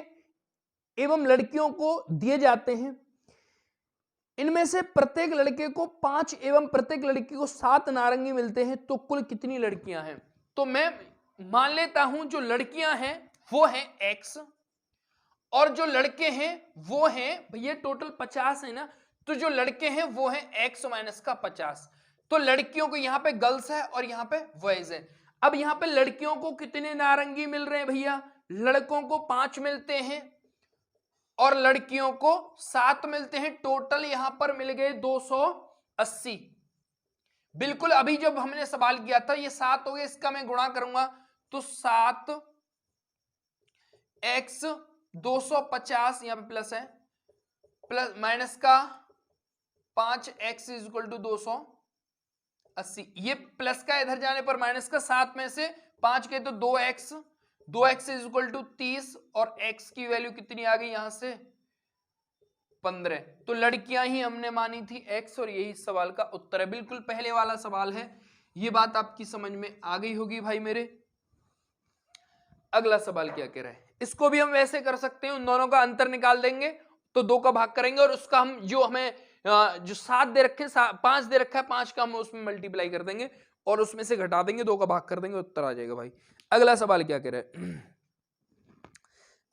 एवं लड़कियों को दिए जाते हैं। इनमें से प्रत्येक लड़के को 5 एवं प्रत्येक लड़की को 7 नारंगी मिलते हैं, तो कुल कितनी लड़कियां हैं? तो मैं मान लेता हूं जो लड़कियां हैं वो हैं x और जो लड़के हैं वो हैं, भैया टोटल 50 है ना, तो जो लड़के हैं वो हैं x माइनस का 50। तो लड़कियों को यहाँ पे गर्ल्स है और यहाँ पे बॉयज है। अब यहाँ पे लड़कियों को कितने नारंगी मिल रहे हैं भैया? लड़कों को 5 मिलते हैं और लड़कियों को 7 मिलते हैं। टोटल यहां पर मिल गए 280। बिल्कुल अभी जब हमने सवाल किया था ये 7 हो गया, इसका मैं गुणा करूंगा तो 7 x 250 यहां पे प्लस है, प्लस माइनस का 5 x इज इक्वल टू 280। ये प्लस का इधर जाने पर माइनस का, 7 में से 5 के तो 2x इज इक्वल टू 30 और x की वैल्यू कितनी आ गई यहां से 15। तो लड़कियां ही हमने मानी थी x और यही सवाल का उत्तर है। बिल्कुल पहले वाला सवाल है, ये बात आपकी समझ में आ गई होगी भाई मेरे। अगला सवाल क्या कह रहा है, इसको भी हम वैसे कर सकते हैं, उन दोनों का अंतर निकाल देंगे तो 2 का भाग करेंगे और उसका हम जो हमें जो 7 दे रखे 5 दे रखा है 5 का हम उसमें मल्टीप्लाई कर देंगे और उसमें से घटा देंगे, 2 का भाग कर देंगे, उत्तर आ जाएगा भाई। अगला सवाल क्या कह रहा है,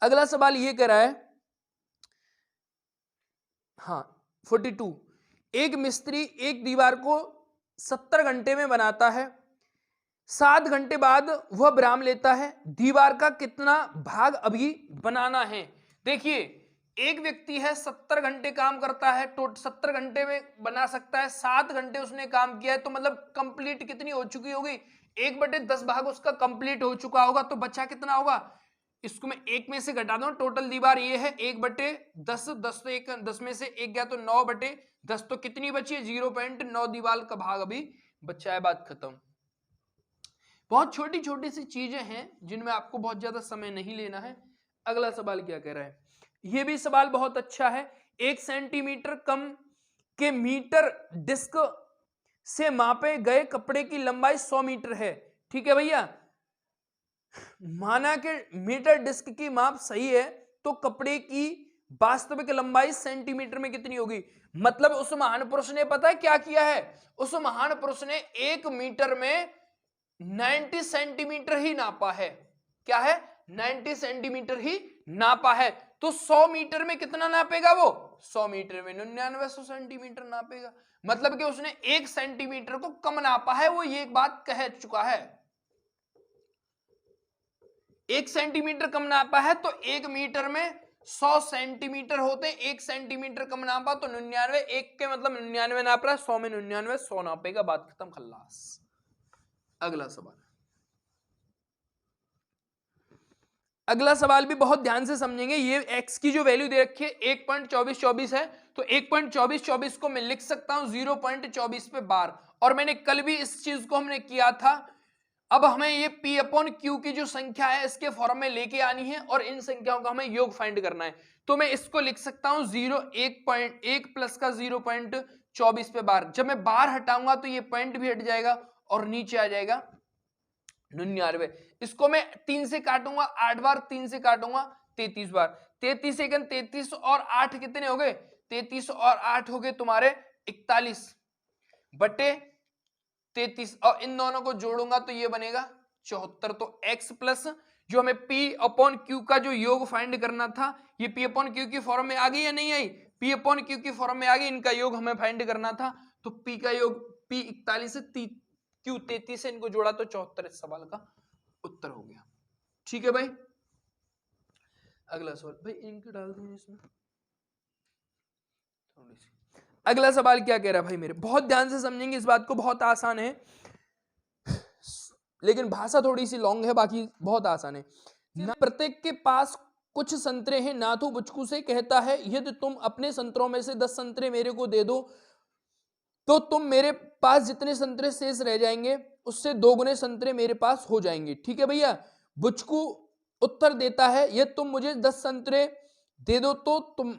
अगला सवाल ये कह रहा है, हाँ 42, एक मिस्त्री एक दीवार को 70 घंटे में बनाता है, 7 घंटे बाद वह विराम लेता है, दीवार का कितना भाग अभी बनाना है? देखिए एक व्यक्ति है 70 घंटे काम करता है, टोटल 70 घंटे में बना सकता है, 7 घंटे उसने काम किया है, तो मतलब कंप्लीट कितनी हो चुकी होगी? 1/10 भाग उसका कंप्लीट हो चुका होगा, तो बचा कितना होगा? इसको मैं 1 में से घटा दूं, टोटल दीवार ये है 1/10, 10 तो 1 10 में से 1 गया तो 9/10, तो कितनी बची है? 0.9 दीवार का भाग अभी बचा है। बात खत्म। बहुत छोटी छोटी सी चीजें हैं जिनमें आपको बहुत ज्यादा समय नहीं लेना है। अगला सवाल क्या कह रहा है, यह भी सवाल बहुत अच्छा है। 1 सेंटीमीटर कम के मीटर डिस्क से मापे गए कपड़े की लंबाई 100 मीटर है, ठीक है भैया। माना कि मीटर डिस्क की माप सही है तो कपड़े की वास्तविक लंबाई सेंटीमीटर में कितनी होगी? मतलब उस महान पुरुष ने पता है क्या किया है, उस महान पुरुष ने 1 मीटर में 90 सेंटीमीटर ही नापा है। क्या है? 90 सेंटीमीटर ही नापा है। तो 100 मीटर में कितना नापेगा वो? 100 मीटर में 9900 सेंटीमीटर नापेगा। मतलब कि उसने 1 सेंटीमीटर को कम नापा है, वो ये एक बात कह चुका है। 1 सेंटीमीटर कम नापा है तो 1 मीटर में 100 सेंटीमीटर होते हैं। 1 सेंटीमीटर कम नापा तो 99, 1 के मतलब 99 नाप रहा है, 100 में 99, 100 नापेगा। बात खत्म, खल्लास। अगला सवाल, अगला सवाल भी बहुत ध्यान से समझेंगे। ये x की जो वैल्यू दे रखी है 1.2424 है, तो 1.2424 को मैं लिख सकता हूं 0.24 पे बार, और मैंने कल भी इस चीज को हमने किया था। अब हमें ये P/Q की जो संख्या है इसके फॉर्म में लेके आनी है और इन संख्याओं का हमें योग फाइंड करना है। तो मैं इसको लिख सकता हूं 1 प्लस का 0.24 पे बार। जब मैं बार हटाऊंगा तो ये पॉइंट भी हट जाएगा और नीचे आ जाएगा 99। इसको मैं 3 से काटूंगा, 8 बार 3 से काटूंगा 33 बार। 33 सेकंड 33 और 8 कितने हो गए? 33 और 8 हो गए तुम्हारे 41 बटे 33, और इन दोनों को जोड़ूंगा तो ये बनेगा 74। तो x प्लस जो हमें P/Q का जो योग फाइंड करना था, ये P/Q की फॉर्म में आ गई या नहीं आई? P/Q की फॉर्म में आ गई, इनका योग हमें फाइंड करना था। तो P का योग P 41 से Q 33 से इनको जोड़ा तो 74 इस सवाल का उत्तर हो गया। ठीक है भाई। अगला सवाल, भाई इनके डाल दूं इसमें थोड़ी सी। अगला सवाल क्या कह रहा है भाई मेरे, बहुत ध्यान से समझेंगे इस बात को, बहुत आसान है लेकिन भाषा थोड़ी सी लॉन्ग है, बाकी बहुत आसान है ना। प्रत्येक के पास कुछ संतरे हैं, नाथू बुचकू से कहता है यदि तुम अपने संतरों में से 10 संतरे मेरे को दे दो तो तुम मेरे पास जितने संतरे शेष रह जाएंगे उससे 2 गुने संतरे मेरे पास हो जाएंगे। ठीक है भैया। बुचकू उत्तर देता है यदि तुम मुझे 10 संतरे दे दो तो तुम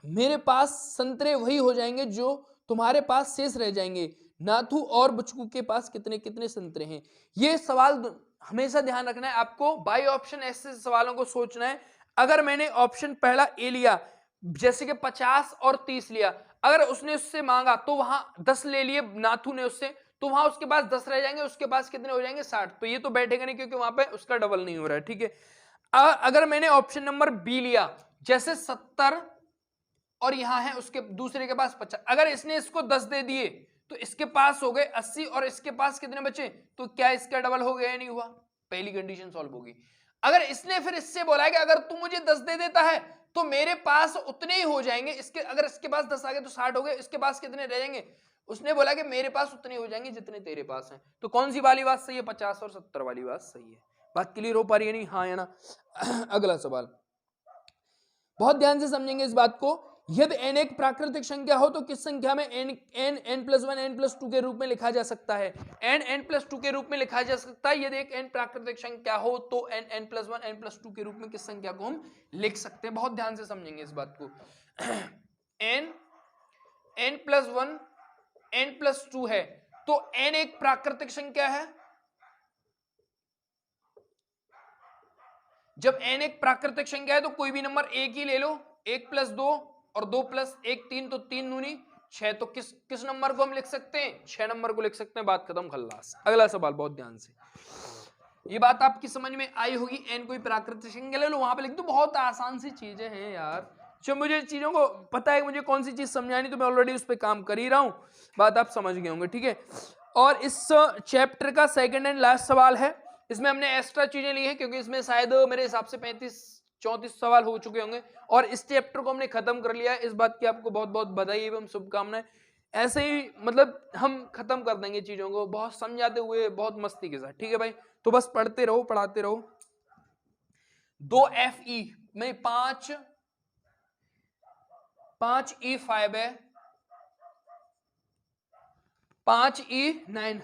मेरे पास संतरे वही हो जाएंगे जो तुम्हारे पास शेष रह जाएंगे। नाथू और बुचकू के पास कितने कितने संतरे हैं? ये सवाल हमेशा ध्यान रखना है आपको, बाई ऑप्शन ऐसे सवालों को सोचना है। अगर मैंने ऑप्शन पहला ए लिया, जैसे कि 50 और 30 लिया, अगर उसने उससे मांगा तो वहां 10 ले लिए नाथू ने उससे, तो वहां उसके पास 10 रह जाएंगे, उसके पास कितने हो जाएंगे 60। तो ये तो बैठेगा नहीं क्योंकि वहां पे उसका डबल नहीं हो रहा है, ठीक है। अगर मैंने ऑप्शन नंबर बी लिया, जैसे 70 और यहां है उसके दूसरे के पास 50, अगर इसने इसको 10 दे दिए तो इसके पास हो गए 80 और इसके पास कितने बचे, तो क्या इसका डबल हो गया या नहीं हुआ, पहली कंडीशन सॉल्व होगी। अगर इसने फिर इससे बोला है कि अगर तू मुझे 10 दे देता है तो मेरे पास उतने ही हो जाएंगे, इसके अगर इसके पास 10 आ गए तो 60 हो गए, इसके पास कितने रह जाएंगे, उसने बोला कि मेरे पास उतने हो जाएंगे जितने तेरे पास हैं। तो कौन सी वाली बात सही है, 50 और 70 वाली बात सही है। बात क्लियर हो पा रही है नहीं, हाँ या ना। अगला सवाल बहुत ध्यान से समझेंगे इस बात को। यदि n एक प्राकृतिक संख्या हो तो किस संख्या में n+1 n+2 के रूप में लिखा जा सकता है, n+2 के रूप में लिखा जा सकता है। यदि एक n प्राकृतिक संख्या हो तो n+1 n+2 के रूप में किस संख्या को हम लिख सकते हैं, बहुत ध्यान से समझेंगे इस बात को। n+1 n+2 है तो n एक प्राकृतिक संख्या है। जब n एक प्राकृतिक संख्या है तो कोई भी नंबर एक ही ले लो, 1+2 और 2+1 3, तो 3 दूनी 6। तो किस नंबर को हम लिख सकते हैं, 6 नंबर को लिख सकते हैं। बात खत्म, खल्लास। अगला सवाल बहुत ध्यान से, ये बात आपकी समझ में आई होगी। n कोई प्राकृतिक संख्या ले लो, वहां पे लिख दो, बहुत आसान सी चीजें हैं यार। जब मुझे चीजों को पता है मुझे कौन सी चीज समझानी, तो मैं ऑलरेडी उस पर काम कर ही रहा हूं, बात आप समझ गए होंगे, ठीक है। और इस चैप्टर का सेकंड एंड लास्ट सवाल है, इसमें हमने एक्स्ट्रा चीजें ली हैं क्योंकि इसमें शायद मेरे हिसाब से 35-34 सवाल हो चुके होंगे और इस चैप्टर को हमने खत्म कर लिया है। इस बात की आपको बहुत बहुत बधाई एवं शुभकामनाएं। ऐसे ही मतलब हम खत्म कर देंगे चीजों को, बहुत समझाते हुए, बहुत मस्ती के साथ, ठीक है भाई। तो बस पढ़ते रहो, पढ़ाते रहो। 2FE में 5E5 है, 5E9,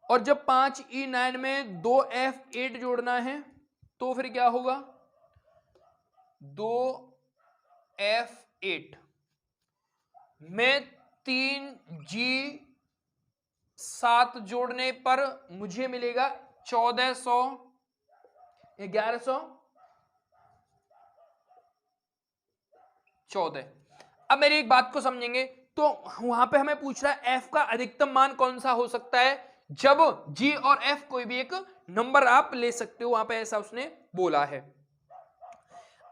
और जब 5E9 में 2F8 जोड़ना है तो फिर क्या होगा, 2F8 में 3G7 जोड़ने पर मुझे मिलेगा 1114। अब मेरी एक बात को समझेंगे, तो वहां पे हमें पूछ रहा है f का अधिकतम मान कौन सा हो सकता है, जब g और f कोई भी एक नंबर आप ले सकते हो, वहां पे ऐसा उसने बोला है।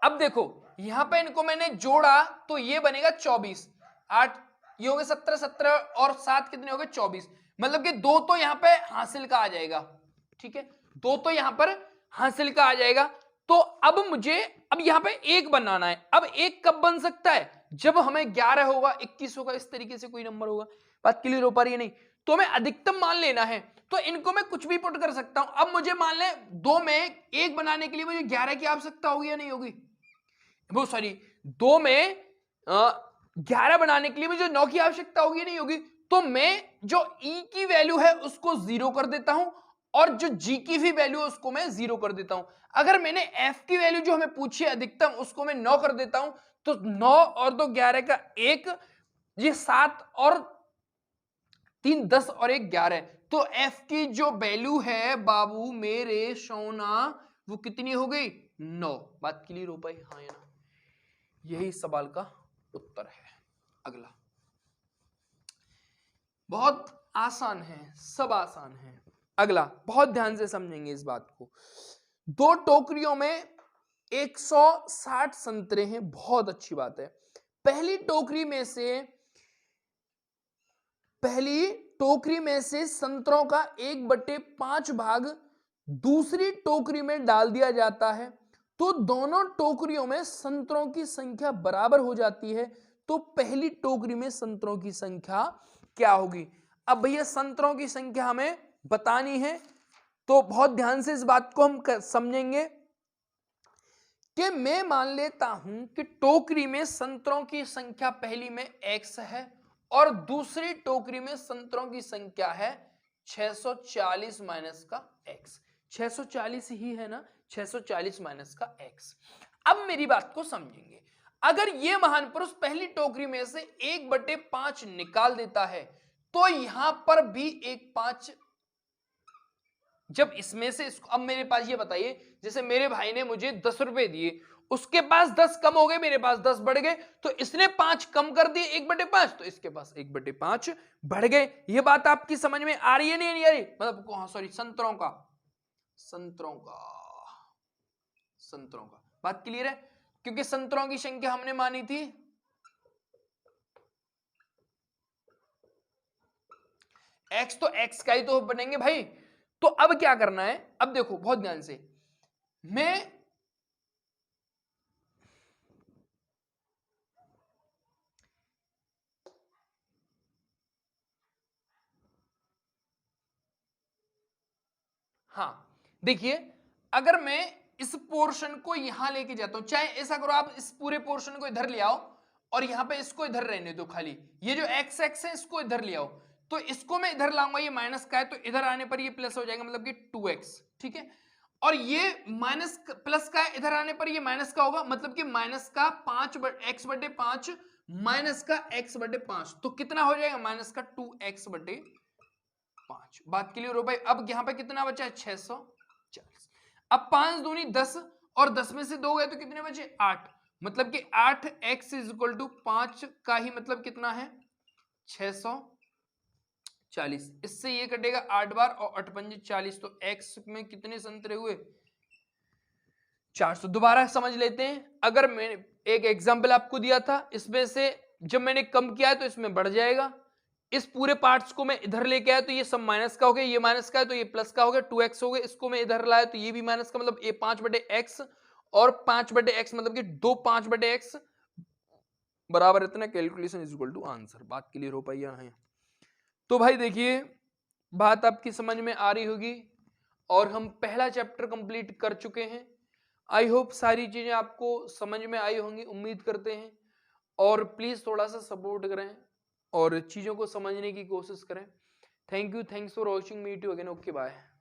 अब देखो यहां पे इनको मैंने जोड़ा तो ये बनेगा 24, 8 ये हो गए 17, 17 और 7 कितने हो गए 24, मतलब कि 2 तो यहां पे हासिल का आ जाएगा, ठीक है, 2 तो यहां पर हासिल का आ जाएगा। तो अब मुझे अब यहां पे एक बनाना है। अब एक कब बन सकता है, जब हमें 11 होगा, 21 होगा, इस तरीके से कोई नंबर होगा। बात क्लियर हो पा रही है नहीं, तो हमें अधिकतम मान लेना है, तो इनको मैं कुछ भी पुट कर सकता हूं। अब मुझे मान ले 2 में एक बनाने के लिए मुझे 11 की आवश्यकता होगी या नहीं होगी, वो सॉरी 2 में 11 बनाने के लिए मुझे 9 की आवश्यकता होगी नहीं होगी। तो मैं जो e की वैल्यू है उसको 0 कर देता हूं और जो g की भी वैल्यू है उसको मैं 0 कर देता हूं। अगर मैंने f की वैल्यू जो हमें पूछी है अधिकतम, उसको मैं 9 कर देता हूं, तो 9 और 2 11 का 1, ये 7 और 3 10 और 1 11। तो f की जो वैल्यू है बाबू मेरे सोना, वो कितनी हो गई 9। बात क्लियर हो पाई, हाँ या ना, यही सवाल का उत्तर है। अगला बहुत आसान है, सब आसान है। अगला बहुत ध्यान से समझेंगे इस बात को। 2 टोकरियों में 160 संतरे हैं, बहुत अच्छी बात है। पहली टोकरी में से संतरों का 1/5 भाग दूसरी टोकरी में डाल दिया जाता है, तो दोनों टोकरियों में संतरों की संख्या बराबर हो जाती है। तो पहली टोकरी में संतरों की संख्या क्या होगी। अब भैया संतरों की संख्या हमें बतानी है, तो बहुत ध्यान से इस बात को हम समझेंगे कि मैं मान लेता हूं कि टोकरी में संतरों की संख्या पहली में x है और दूसरी टोकरी में संतरों की संख्या है 640 माइनस का x। 640 ही है ना, 640 माइनस का x। अब मेरी बात को समझेंगे, अगर ये महान पुरुष पहली टोकरी में से 1/5 निकाल देता है तो यहां पर भी एक 5 जब इसमें से इसको, अब मेरे पास ये बताइए, जैसे मेरे भाई ने मुझे 10 रुपए दिए, उसके पास 10 कम हो गए, मेरे पास 10 बढ़ गए, तो इसने 5 कम कर दिए 1/5, तो इसके पास 1/5 बढ़ गए। ये बात आपकी समझ में आ रही है नहीं आ रही? मतलब सॉरी, संतरों का बात क्लियर है? क्योंकि संतरों की संख्या हमने मानी थी x, तो x का ही तो बनेंगे भाई। तो अब क्या करना है, अब देखो बहुत ध्यान से, मैं हाँ देखिए, अगर मैं इस पोर्शन को यहां लेके जाता हूं, चाहे ऐसा करो आप इस पूरे पोर्शन को इधर ले आओ और यहां पे इसको इधर रहने दो, खाली ये जो x x है इसको इधर ले आओ, तो इसको मैं इधर लाऊंगा, ये माइनस का है तो इधर आने पर ये प्लस हो जाएगा, मतलब कि 2x, ठीक है। और ये माइनस प्लस का है, इधर आने पर ये माइनस का होगा, मतलब कि माइनस का 5x/5 माइनस का x/5, तो कितना हो जाएगा, माइनस का 2x/5। बात क्लियर हो भाई? अब यहां पे कितना बचा है, 640। अब 5 दूनी 10 और 10 में से 2 गए तो कितने बचे, 8, मतलब कि 8x = 5 का ही मतलब कितना है, 640। इससे ये कटेगा 8 बार और 8 पंजे 40, तो x में कितने संतरे हुए, 400। दोबारा समझ लेते हैं, अगर मैंने एक एग्जांपल आपको दिया था, इसमें से जब मैंने कम किया है तो इसमें बढ़ जाएगा, इस पूरे पार्ट्स को मैं इधर लेके आया तो ये सब माइनस का हो गया, ये माइनस का है तो ये प्लस का हो गया, 2x हो गया, इसको मैं इधर लाया तो ये भी माइनस का, मतलब ये 5/x और 5/x, मतलब कि 2 5/x बराबर इतना, calculation is equal to answer. बात क्लियर हो पाई या नहीं? तो भाई देखिए, बात आपकी समझ में आ रही होगी और हम पहला चैप्टर कंप्लीट कर चुके हैं। आई होप सारी चीजें आपको समझ में आई होंगी, उम्मीद करते हैं। और प्लीज थोड़ा सा सपोर्ट करें और चीजों को समझने की कोशिश करें। Thank you, thanks for watching, meet you again, okay bye.